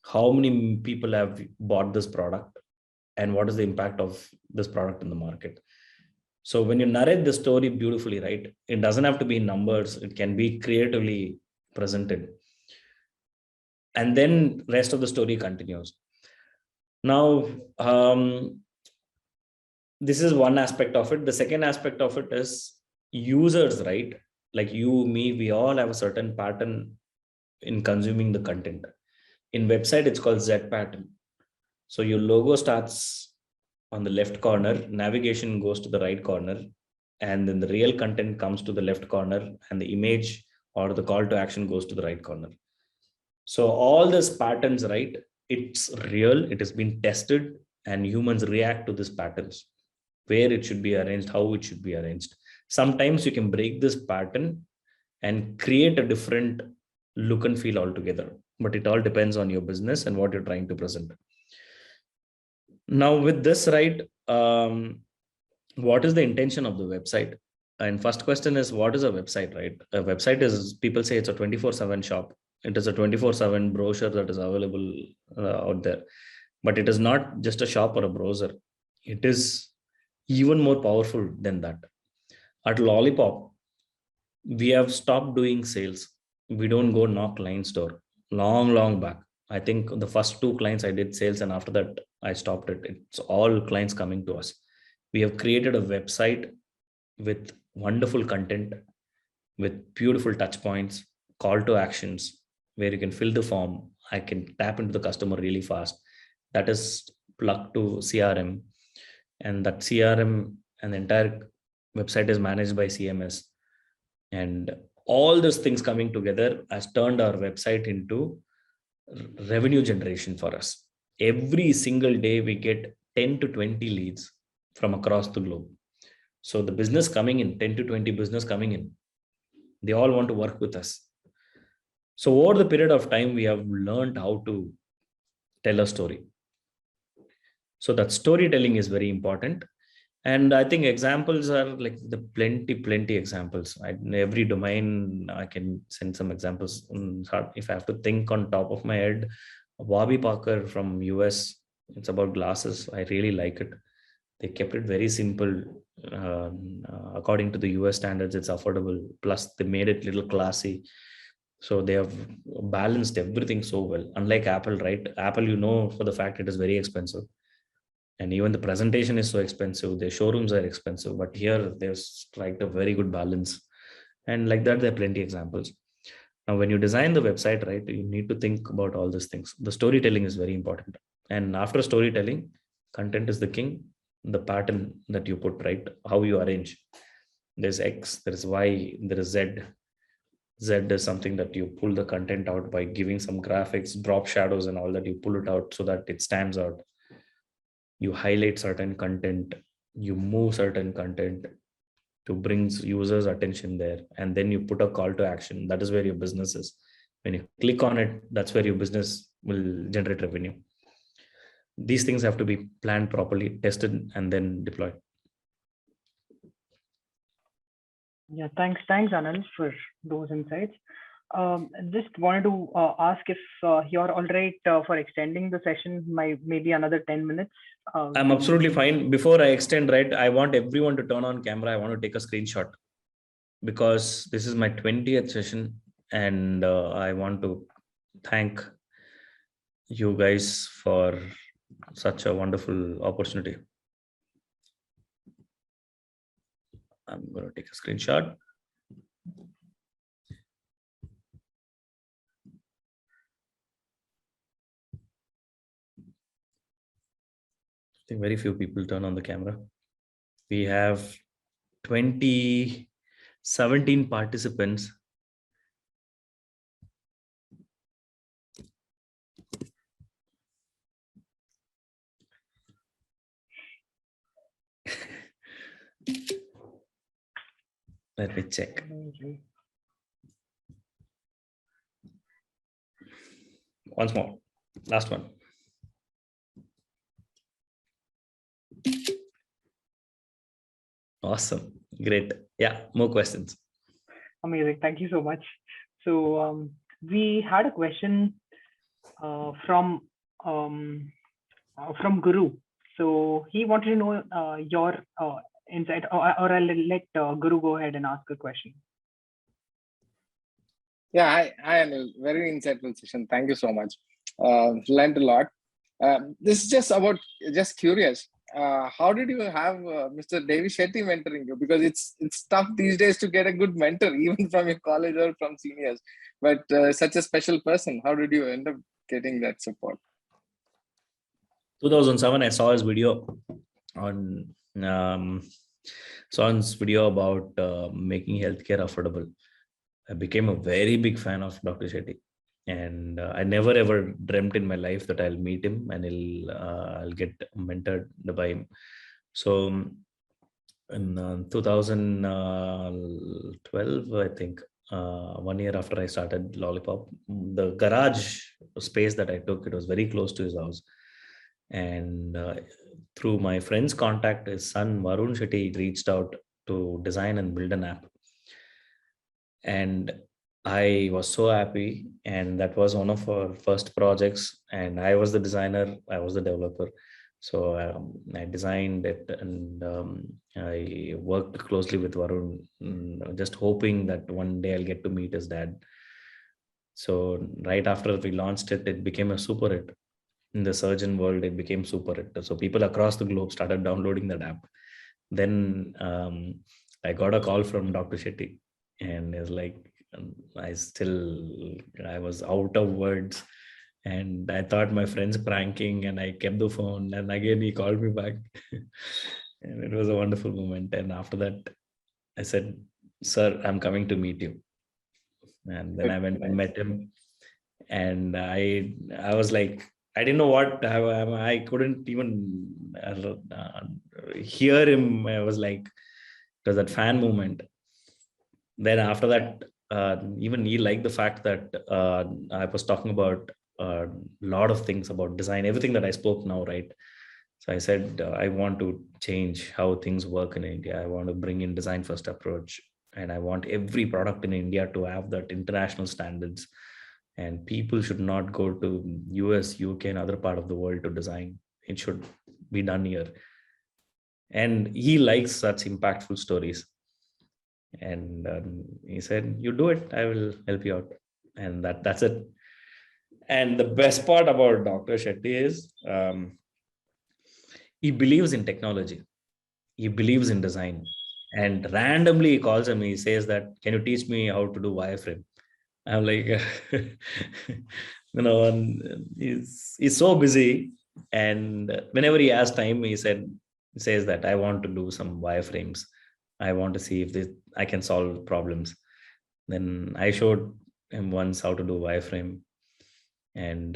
How many people have bought this product and what is the impact of this product in the market? So when you narrate the story beautifully, right, it doesn't have to be numbers. It can be creatively presented. And then rest of the story continues. Now, this is one aspect of it. The second aspect of it is users, right? Like you, me, we all have a certain pattern in consuming the content. In website, it's called Z pattern. So your logo starts on the left corner, navigation goes to the right corner, and then the real content comes to the left corner, and the image or the call to action goes to the right corner. So all these patterns, right? It's real, it has been tested, and humans react to these patterns, where it should be arranged, how it should be arranged. Sometimes you can break this pattern and create a different look and feel altogether, but it all depends on your business and what you're trying to present. Now with this, right, what is the intention of the website? And first question is, what is a website, right? A website is, people say it's a 24/7 shop. It is a 24/7 brochure that is available out there, but it is not just a shop or a browser. It is even more powerful than that. At Lollypop, we have stopped doing sales. We don't go knock client's door. Long back, I think the first 2 clients I did sales, and after that I stopped it. It's all clients coming to us. We have created a website with wonderful content, with beautiful touch points, call to actions, where you can fill the form. I can tap into the customer really fast. That is plugged to CRM, and that CRM and the entire website is managed by CMS. And all those things coming together has turned our website into revenue generation for us. Every single day we get 10 to 20 leads from across the globe. So the business coming in, 10 to 20 business coming in, they all want to work with us. So over the period of time, we have learned how to tell a story. So that storytelling is very important. And I think examples are like the plenty examples. In every domain, I can send some examples. If I have to think on top of my head, Warby Parker from US, it's about glasses. I really like it. They kept it very simple. According to the US standards, it's affordable. Plus, they made it a little classy. So they have balanced everything so well. Unlike Apple, right? Apple, you know, for the fact it is very expensive. And even the presentation is so expensive. Their showrooms are expensive. But here, they've struck a very good balance. And like that, there are plenty examples. Now, when you design the website, right, you need to think about all these things. The storytelling is very important. And after storytelling, content is the king. The pattern that you put, right, how you arrange. There's X, there's Y, there is Z. Z is something that you pull the content out by giving some graphics, drop shadows and all that. You pull it out so that it stands out. You highlight certain content, you move certain content to bring users' attention there. And then you put a call to action. That is where your business is. When you click on it, that's where your business will generate revenue. These things have to be planned properly, tested, and then deployed. Yeah, thanks, Anil, for those insights. Just wanted to ask if you're all right for extending the session maybe another 10 minutes. I'm absolutely fine. Before I extend, right, I want everyone to turn on camera. I want to take a screenshot because this is my 20th session, and I want to thank you guys for such a wonderful opportunity. I'm going to take a screenshot. I think very few people turn on the camera. We have 17 participants. Let me check. Once more, last one. Awesome, great. Yeah, more questions. Amazing, thank you so much. So we had a question from Guru. So he wanted to know your insight, or I'll let Guru go ahead and ask a question. Yeah, hi Anil. Very insightful session. Thank you so much. Learned a lot. This is just curious. how did you have Mr. Devi Shetty mentoring you? Because it's tough these days to get a good mentor, even from your college or from seniors. But such a special person, how did you end up getting that support? 2007, I saw his video on saw his video about making healthcare affordable. I became a very big fan of Dr. Shetty, and I never ever dreamt in my life that I'll meet him and I'll get mentored by him. So in 2012, I think, 1 year after I started Lollypop, the garage space that I took, it was very close to his house. And through my friend's contact, his son Varun Shetty reached out to design and build an app. And I was so happy. And that was one of our first projects. And I was the designer, I was the developer. So I designed it, and I worked closely with Varun, just hoping that one day I'll get to meet his dad. So right after we launched it, it became a super hit. In the surgeon world, it became super hit. So people across the globe started downloading that app. Then I got a call from Dr. Shetty, and it's like, I was out of words, and I thought my friend's pranking, and I kept the phone, and again he called me back. And it was a wonderful moment. And after that, I said, "Sir, I'm coming to meet you." And then I went and met him, and I was like, I didn't know what I couldn't even hear him. I was like, it was that fan movement. Then after that, even he liked the fact that I was talking about a lot of things about design, everything that I spoke now, right? So I said, I want to change how things work in India. I want to bring in design first approach, and I want every product in India to have that international standards. And people should not go to US, UK, and other part of the world to design. It should be done here. And he likes such impactful stories. And he said, "You do it, I will help you out." And that's it. And the best part about Dr. Shetty is he believes in technology. He believes in design. And randomly he calls him, he says that, "Can you teach me how to do wireframe?" I'm like, and he's so busy. And whenever he has time, he says that, "I want to do some wireframes. I want to see if I can solve problems." Then I showed him once how to do wireframe. And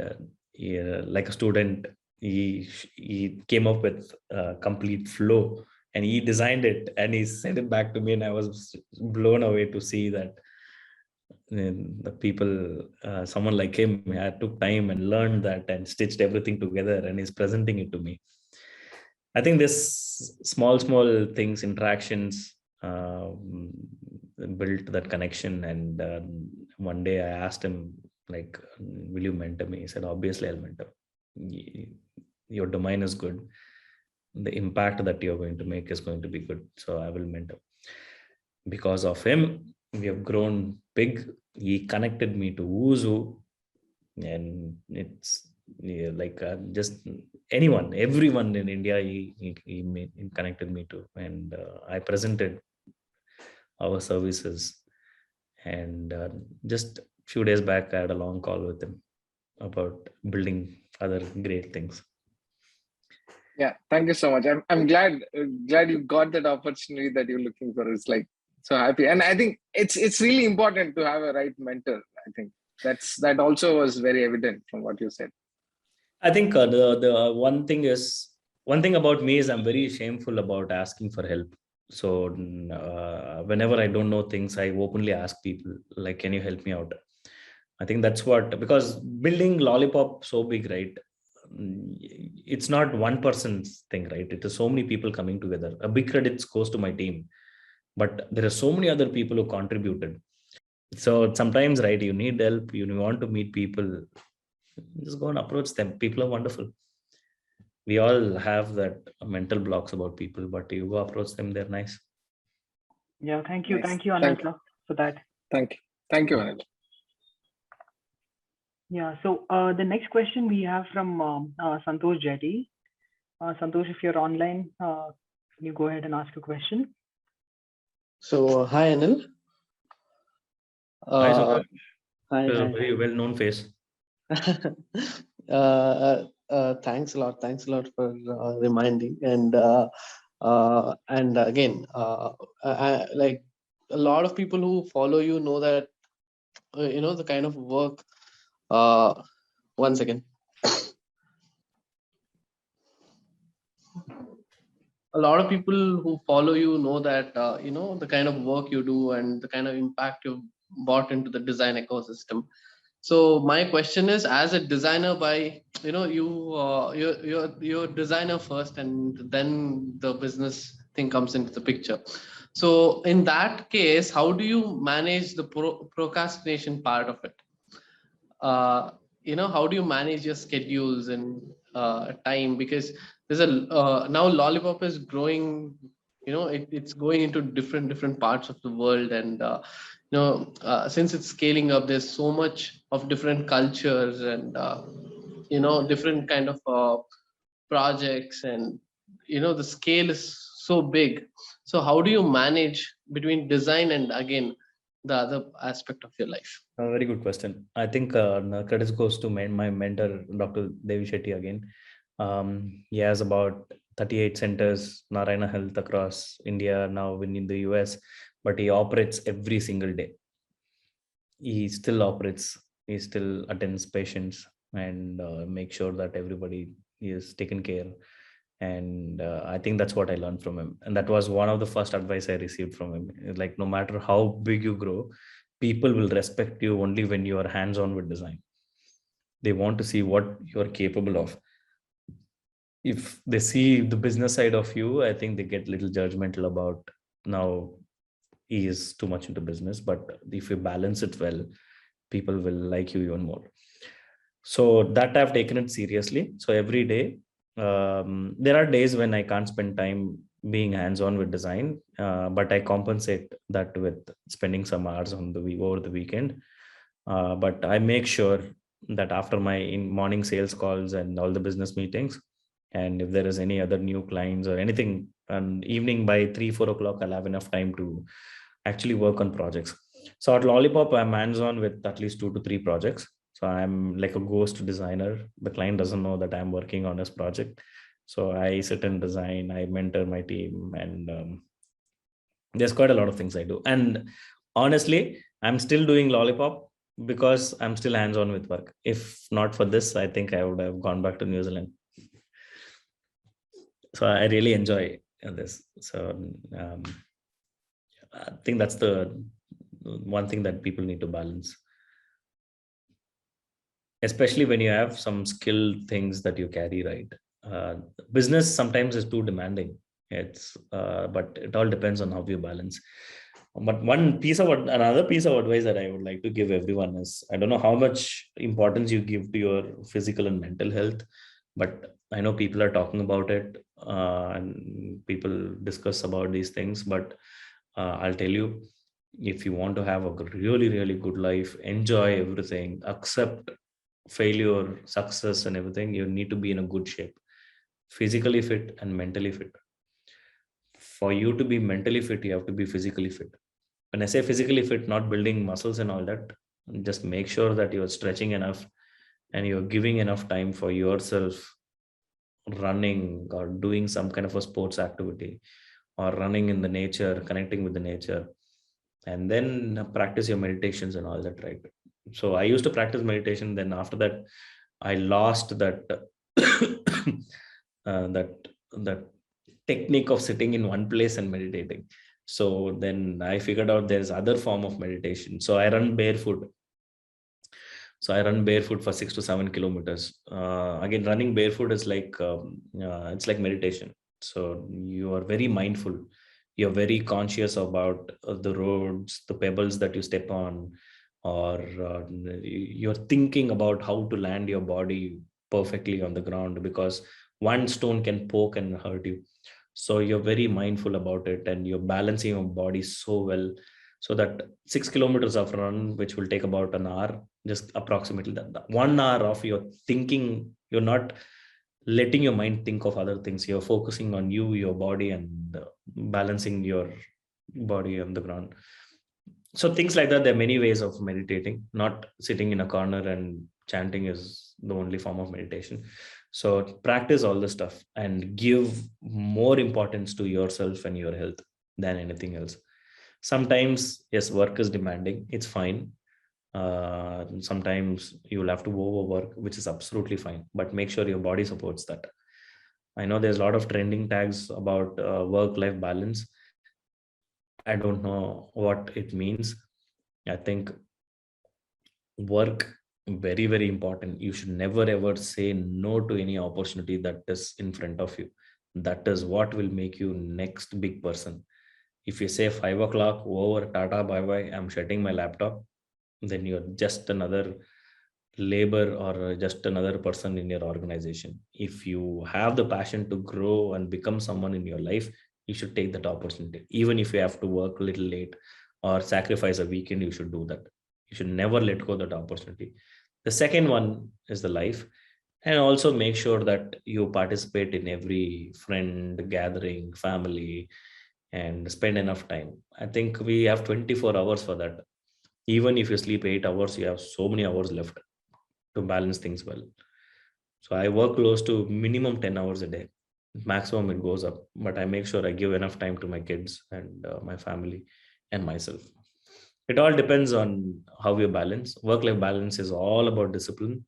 like a student, he came up with a complete flow, and he designed it, and he sent it back to me. And I was blown away to see that the people, someone like him, took time and learned that and stitched everything together and is presenting it to me. I think this small things, interactions, built that connection. And one day I asked him, like, "Will you mentor me?" He said, "Obviously I'll mentor. Your domain is good. The impact that you're going to make is going to be good. So I will mentor." Because of him, we have grown big. He connected me to who's who, and it's like just everyone in India, he connected me to. And I presented our services. And just few days back, I had a long call with him about building other great things. Yeah, thank you so much. I'm glad you got that opportunity that you're looking for. It's like, so happy. And I think it's really important to have a right mentor. I think that also was very evident from what you said. I think the one thing about me is I'm very shameful about asking for help. So whenever I don't know things, I openly ask people, like, "Can you help me out?" I think that's what, because building Lollypop so big, right? It's not one person's thing, right? It is so many people coming together. A big credit goes to my team, but there are so many other people who contributed. So sometimes, right, you need help, you want to meet people, just go and approach them. People are wonderful. We all have that mental blocks about people, but you go approach them, they're nice. Yeah, thank you. Nice. Thank you, Anil, for that. Thank you, Anil. Yeah, so the next question we have from Santosh Jetty. Santosh, if you're online, can you go ahead and ask a question? So, hi Anil. Hi, Santosh. Hi, It's a hi. very well-known face. Thanks a lot. Thanks a lot for reminding. And again, like a lot of people who follow you know that the kind of work. One second. A lot of people who follow you know that the kind of work you do and the kind of impact you've brought into the design ecosystem. So my question is, as a designer, you're a designer first, and then the business thing comes into the picture. So in that case, how do you manage the procrastination part of it? How do you manage your schedules and time? Because there's now Lollypop is growing. It's going into different parts of the world, and since it's scaling up, there's so much of different cultures and different kind of projects, and the scale is so big. So how do you manage between design and, again, the other aspect of your life? A very good question. I think credit goes to my mentor, Dr. Devi Shetty again. He has about 38 centers, Narayana Health, across India, now in the US, but he operates every single day. He still operates, he still attends patients and makes sure that everybody is taken care. And I think that's what I learned from him. And that was one of the first advice I received from him. Like, no matter how big you grow, people will respect you only when you are hands-on with design. They want to see what you're capable of. If they see the business side of you, I think they get a little judgmental about, now he is too much into business. But if you balance it well, people will like you even more. So that I've taken it seriously. So every day, there are days when I can't spend time being hands-on with design, but I compensate that with spending some hours on over the weekend. But I make sure that after my morning sales calls and all the business meetings, and if there is any other new clients or anything, and evening by 3-4 o'clock, I'll have enough time to actually work on projects. So at Lollypop, I'm hands-on with at least 2 to 3 projects. So I'm like a ghost designer. The client doesn't know that I'm working on this project. So I sit and design, I mentor my team, and there's quite a lot of things I do. And honestly, I'm still doing Lollypop because I'm still hands-on with work. If not for this, I think I would have gone back to New Zealand. So I really enjoy this. So I think that's the one thing that people need to balance, especially when you have some skilled things that you carry, right? Business sometimes is too demanding. But it all depends on how you balance. But another piece of advice that I would like to give everyone is, I don't know how much importance you give to your physical and mental health, but I know people are talking about it, and people discuss about these things. But I'll tell you, if you want to have a really, really good life, enjoy everything, accept failure, success, and everything, you need to be in a good shape, physically fit and mentally fit. For you to be mentally fit, you have to be physically fit. When I say physically fit, not building muscles and all that, just make sure that you're stretching enough and you're giving enough time for yourself, running or doing some kind of a sports activity, or running in the nature, connecting with the nature, and then practice your meditations and all that, right? So I used to practice meditation. Then after that, I lost that that technique of sitting in one place and meditating. So then I figured out there's other form of meditation. So I run barefoot. So I run barefoot for 6 to 7 kilometers. Again, running barefoot is like it's like meditation. So you are very mindful. You're very conscious about the roads, the pebbles that you step on, or you're thinking about how to land your body perfectly on the ground, because one stone can poke and hurt you. So you're very mindful about it, and you're balancing your body so well, so that 6 kilometers of run, which will take about an hour, just approximately that 1 hour of your thinking, you're not letting your mind think of other things. You're focusing on you, your body, and balancing your body on the ground. So things like that. There are many ways of meditating. Not sitting in a corner and chanting is the only form of meditation. So practice all this stuff and give more importance to yourself and your health than anything else. Sometimes, yes, work is demanding. It's fine. Sometimes you'll have to overwork, which is absolutely fine. But make sure your body supports that. I know there's a lot of trending tags about work-life balance. I don't know what it means. I think work very, very important. You should never ever say no to any opportunity that is in front of you. That is what will make you next big person. If you say 5 o'clock over, tata, bye bye, I'm shutting my laptop, then you're just another labor or just another person in your organization. If you have the passion to grow and become someone in your life, you should take that opportunity. Even if you have to work a little late or sacrifice a weekend, you should do that. You should never let go that opportunity. The second one is the life. And also make sure that you participate in every friend gathering, family, and spend enough time. I think we have 24 hours for that. Even if you sleep 8 hours, you have so many hours left to balance things well. So I work close to minimum 10 hours a day. Maximum it goes up, but I make sure I give enough time to my kids and my family and myself. It all depends on how you balance. Work-life balance is all about discipline.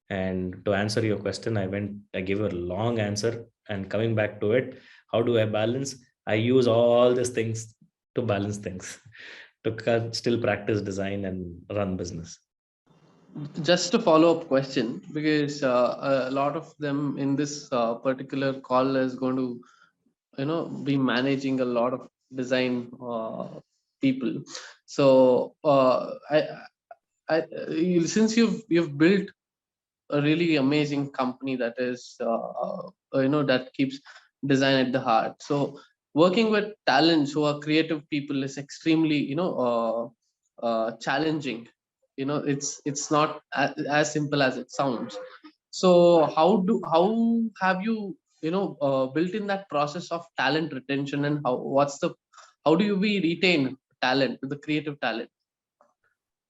And to answer your question, I gave a long answer, and coming back to it, how do I balance? I use all these things to balance things, to still practice design and run business. Just a follow-up question, because a lot of them in this particular call is going to, be managing a lot of design people. So since you've built a really amazing company that is that keeps design at the heart, so working with talents who are creative people is extremely challenging. It's not as simple as it sounds. So how have you built in that process of talent retention, and how do we retain talent, the creative talent?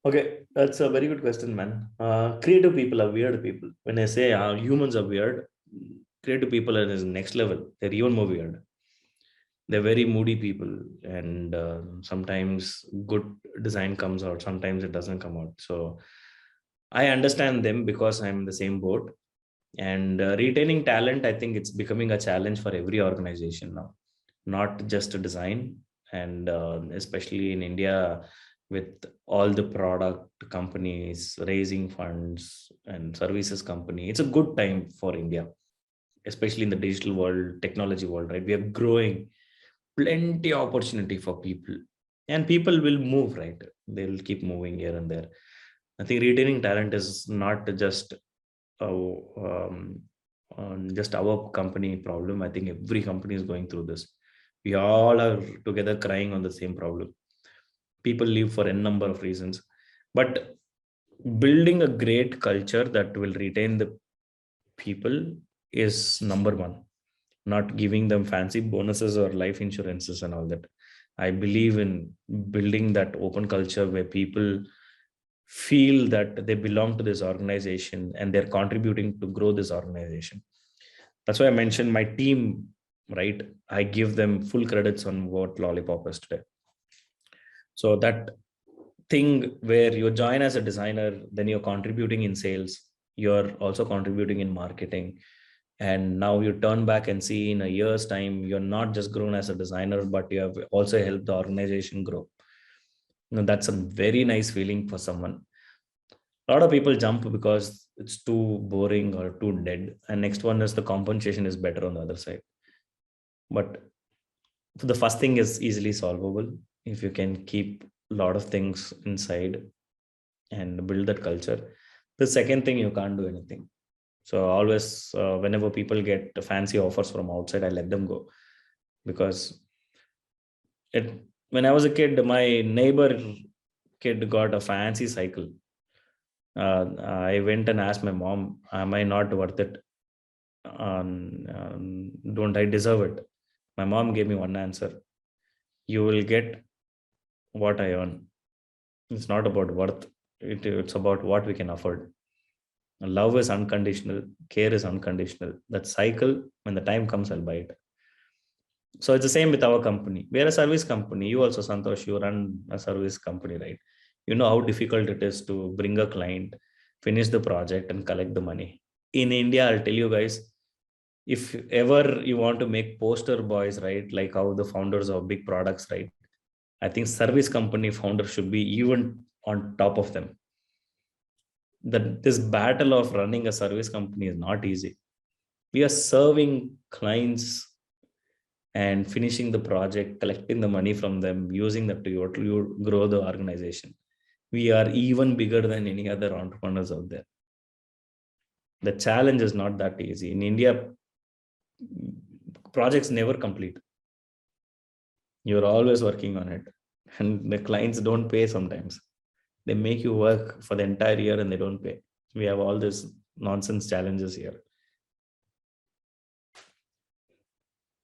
Okay, that's a very good question, man. Creative people are weird people. When I say humans are weird, creative people are is next level. They're even more weird. They're very moody people, and sometimes good design comes out, sometimes it doesn't come out. So I understand them because I'm in the same boat. And retaining talent, I think it's becoming a challenge for every organization now, not just a design. And especially in India, with all the product companies raising funds and services company, it's a good time for India, especially in the digital world, technology world, right? We are growing, plenty opportunity for people, and people will move, right? They'll keep moving here and there. I think retaining talent is not just just our company problem. I think every company is going through this. We all are together crying on the same problem. People leave for n number of reasons, but building a great culture that will retain the people is number one. Not giving them fancy bonuses or life insurances and all that. I believe in building that open culture where people feel that they belong to this organization and they're contributing to grow this organization. That's why I mentioned my team, right? I give them full credits on what Lollypop is today. So that thing where you join as a designer, then you're contributing in sales, you're also contributing in marketing, and now you turn back and see in a year's time, you're not just grown as a designer, but you have also helped the organization grow. That's a very nice feeling for someone. A lot of people jump because it's too boring or too dead, and next one is the compensation is better on the other side. But the first thing is easily solvable if you can keep a lot of things inside and build that culture. The second thing, you can't do anything. So always whenever people get fancy offers from outside, I let them go, because when I was a kid, my neighbor kid got a fancy cycle. I went and asked my mom, am I not worth it? don't I deserve it? My mom gave me one answer: you will get what I earn. It's not about worth. It's about what we can afford. Love is unconditional. Care is unconditional. That cycle, when the time comes, I'll buy it. So it's the same with our company. We are a service company. You also, Santosh, you run a service company, right? You know how difficult it is to bring a client, finish the project, and collect the money. In India, I'll tell you guys, if ever you want to make poster boys, right, like how the founders of big products, right, I think service company founders should be even on top of them. That this battle of running a service company is not easy. We are serving clients and finishing the project, collecting the money from them, using that to grow the organization. We are even bigger than any other entrepreneurs out there. The challenge is not that easy. In India, projects never complete. You're always working on it, and the clients don't pay sometimes. They make you work for the entire year and they don't pay. We have all these nonsense challenges here.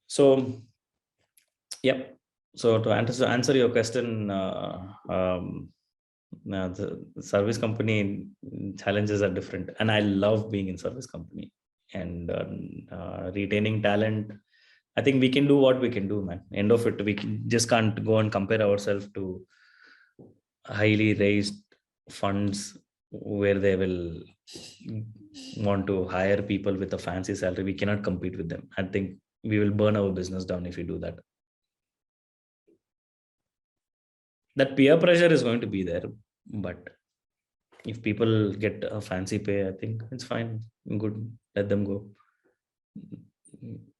So, yep. So to answer your question, the service company challenges are different, and I love being in service company and retaining talent. I think we can do what we can do, man. End of it, just can't go and compare ourselves to highly raised funds where they will want to hire people with a fancy salary. We cannot compete with them. I think we will burn our business down if we do that. That peer pressure is going to be there, but if people get a fancy pay, I think it's fine. Good, let them go.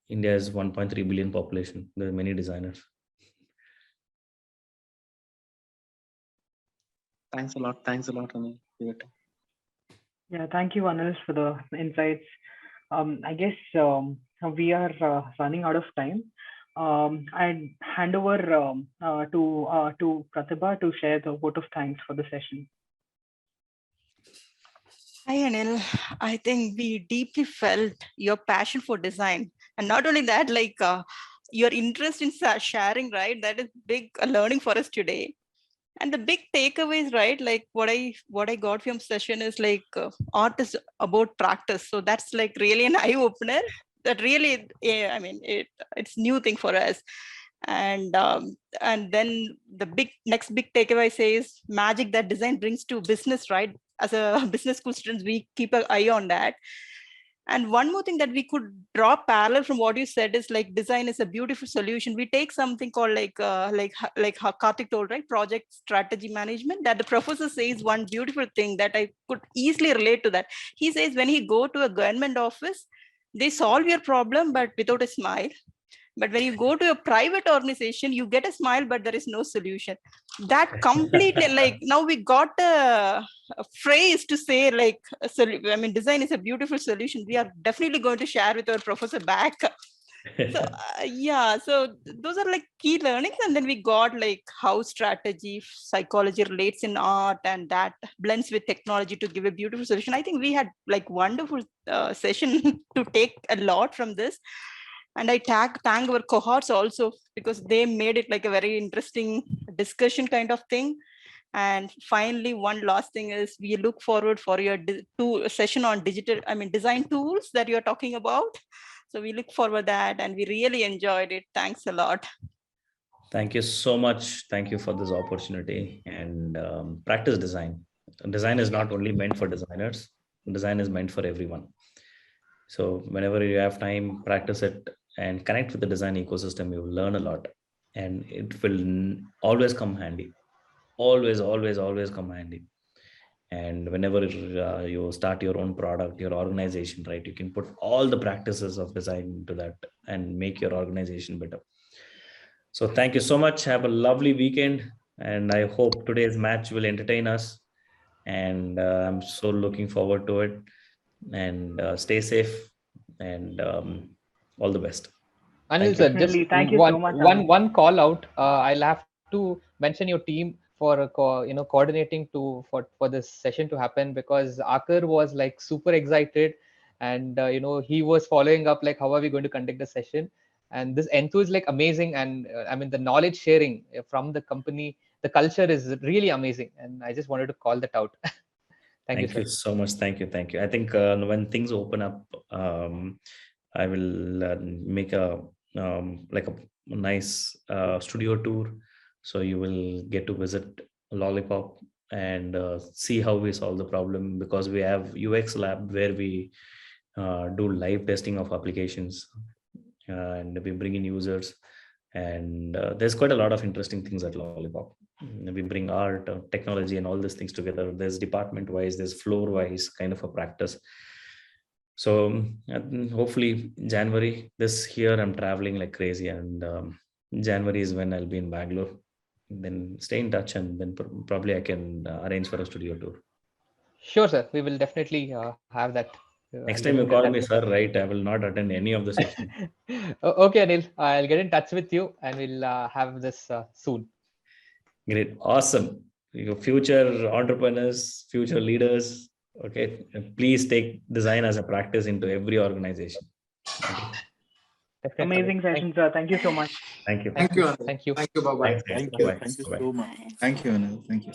India is 1.3 billion population. There are many designers. Thanks a lot. Thanks a lot, Anil. Yeah, thank you, Anil, for the insights. I guess we are running out of time. I'd hand over to Pratibha to share the vote of thanks for the session. Hi, Anil. I think we deeply felt your passion for design. And not only that, like your interest in sharing, right? That is big learning for us today. And the big takeaways, right? Like what I got from session is like art is about practice. So that's like really an eye opener. That really, I mean, it's new thing for us. And then the next big takeaway says magic that design brings to business, right? As a business school students, we keep an eye on that. And one more thing that we could draw parallel from what you said is like design is a beautiful solution. We take something called like how Karthik told, right? Project strategy management, that the professor says one beautiful thing that I could easily relate to that. He says when he go to a government office, they solve your problem, but without a smile. But when you go to a private organization, you get a smile, but there is no solution. That completely, like now we got a phrase to say like, I mean, design is a beautiful solution. We are definitely going to share with our professor back. So yeah, so those are like key learnings. And then we got like how strategy, psychology relates in art, and that blends with technology to give a beautiful solution. I think we had like wonderful session to take a lot from this. And I thank our cohorts also, because they made it like a very interesting discussion kind of thing. And finally, one last thing is we look forward for your session on design tools that you're talking about. So we look forward that, and we really enjoyed it. Thanks a lot. Thank you so much. Thank you for this opportunity. And practice design. Design is not only meant for designers. Design is meant for everyone. So whenever you have time, practice it and connect with the design ecosystem. You will learn a lot, and it will always come handy. Always come handy. And whenever you start your own product, your organization, right, you can put all the practices of design into that and make your organization better. So thank you so much. Have a lovely weekend, and I hope today's match will entertain us. And I'm so looking forward to it. And stay safe, and all the best. Anil sir, just thank you so much, one call out. I'll have to mention your team for coordinating for this session to happen, because Akar was like super excited and he was following up like how are we going to conduct the session. And this enthuse is like amazing, and I mean the knowledge sharing from the company, the culture is really amazing, and I just wanted to call that out. Thank you, Thank sir. you so much. Thank you. Thank you. I think when things open up, I will make a like a nice studio tour. So you will get to visit Lollipop and see how we solve the problem, because we have UX lab where we do live testing of applications, and we bring in users, and there's quite a lot of interesting things at Lollipop. We bring art, technology, and all these things together. There's department wise, there's floor wise kind of a practice. So hopefully January this year I'm traveling like crazy, and January is when I'll be in Bangalore. Then stay in touch, and then probably I can arrange for a studio tour. Sure, sir. We will definitely have that. Next I'll time get you in call touch. me sir, right? I will not attend any of the sessions. Okay, Anil. I'll get in touch with you, and we'll have this soon. Great. Awesome. Your future entrepreneurs, future leaders. Okay. Please take design as a practice into every organization. Okay. Definitely. Amazing session, sir. Thank you so much. Thank you. Thank you, Anil. Thank you. Thank you. Bye-bye. Thanks, guys. Thank you. Bye-bye. Thank you Bye-bye. so much. Thank you, Anil. Thank you.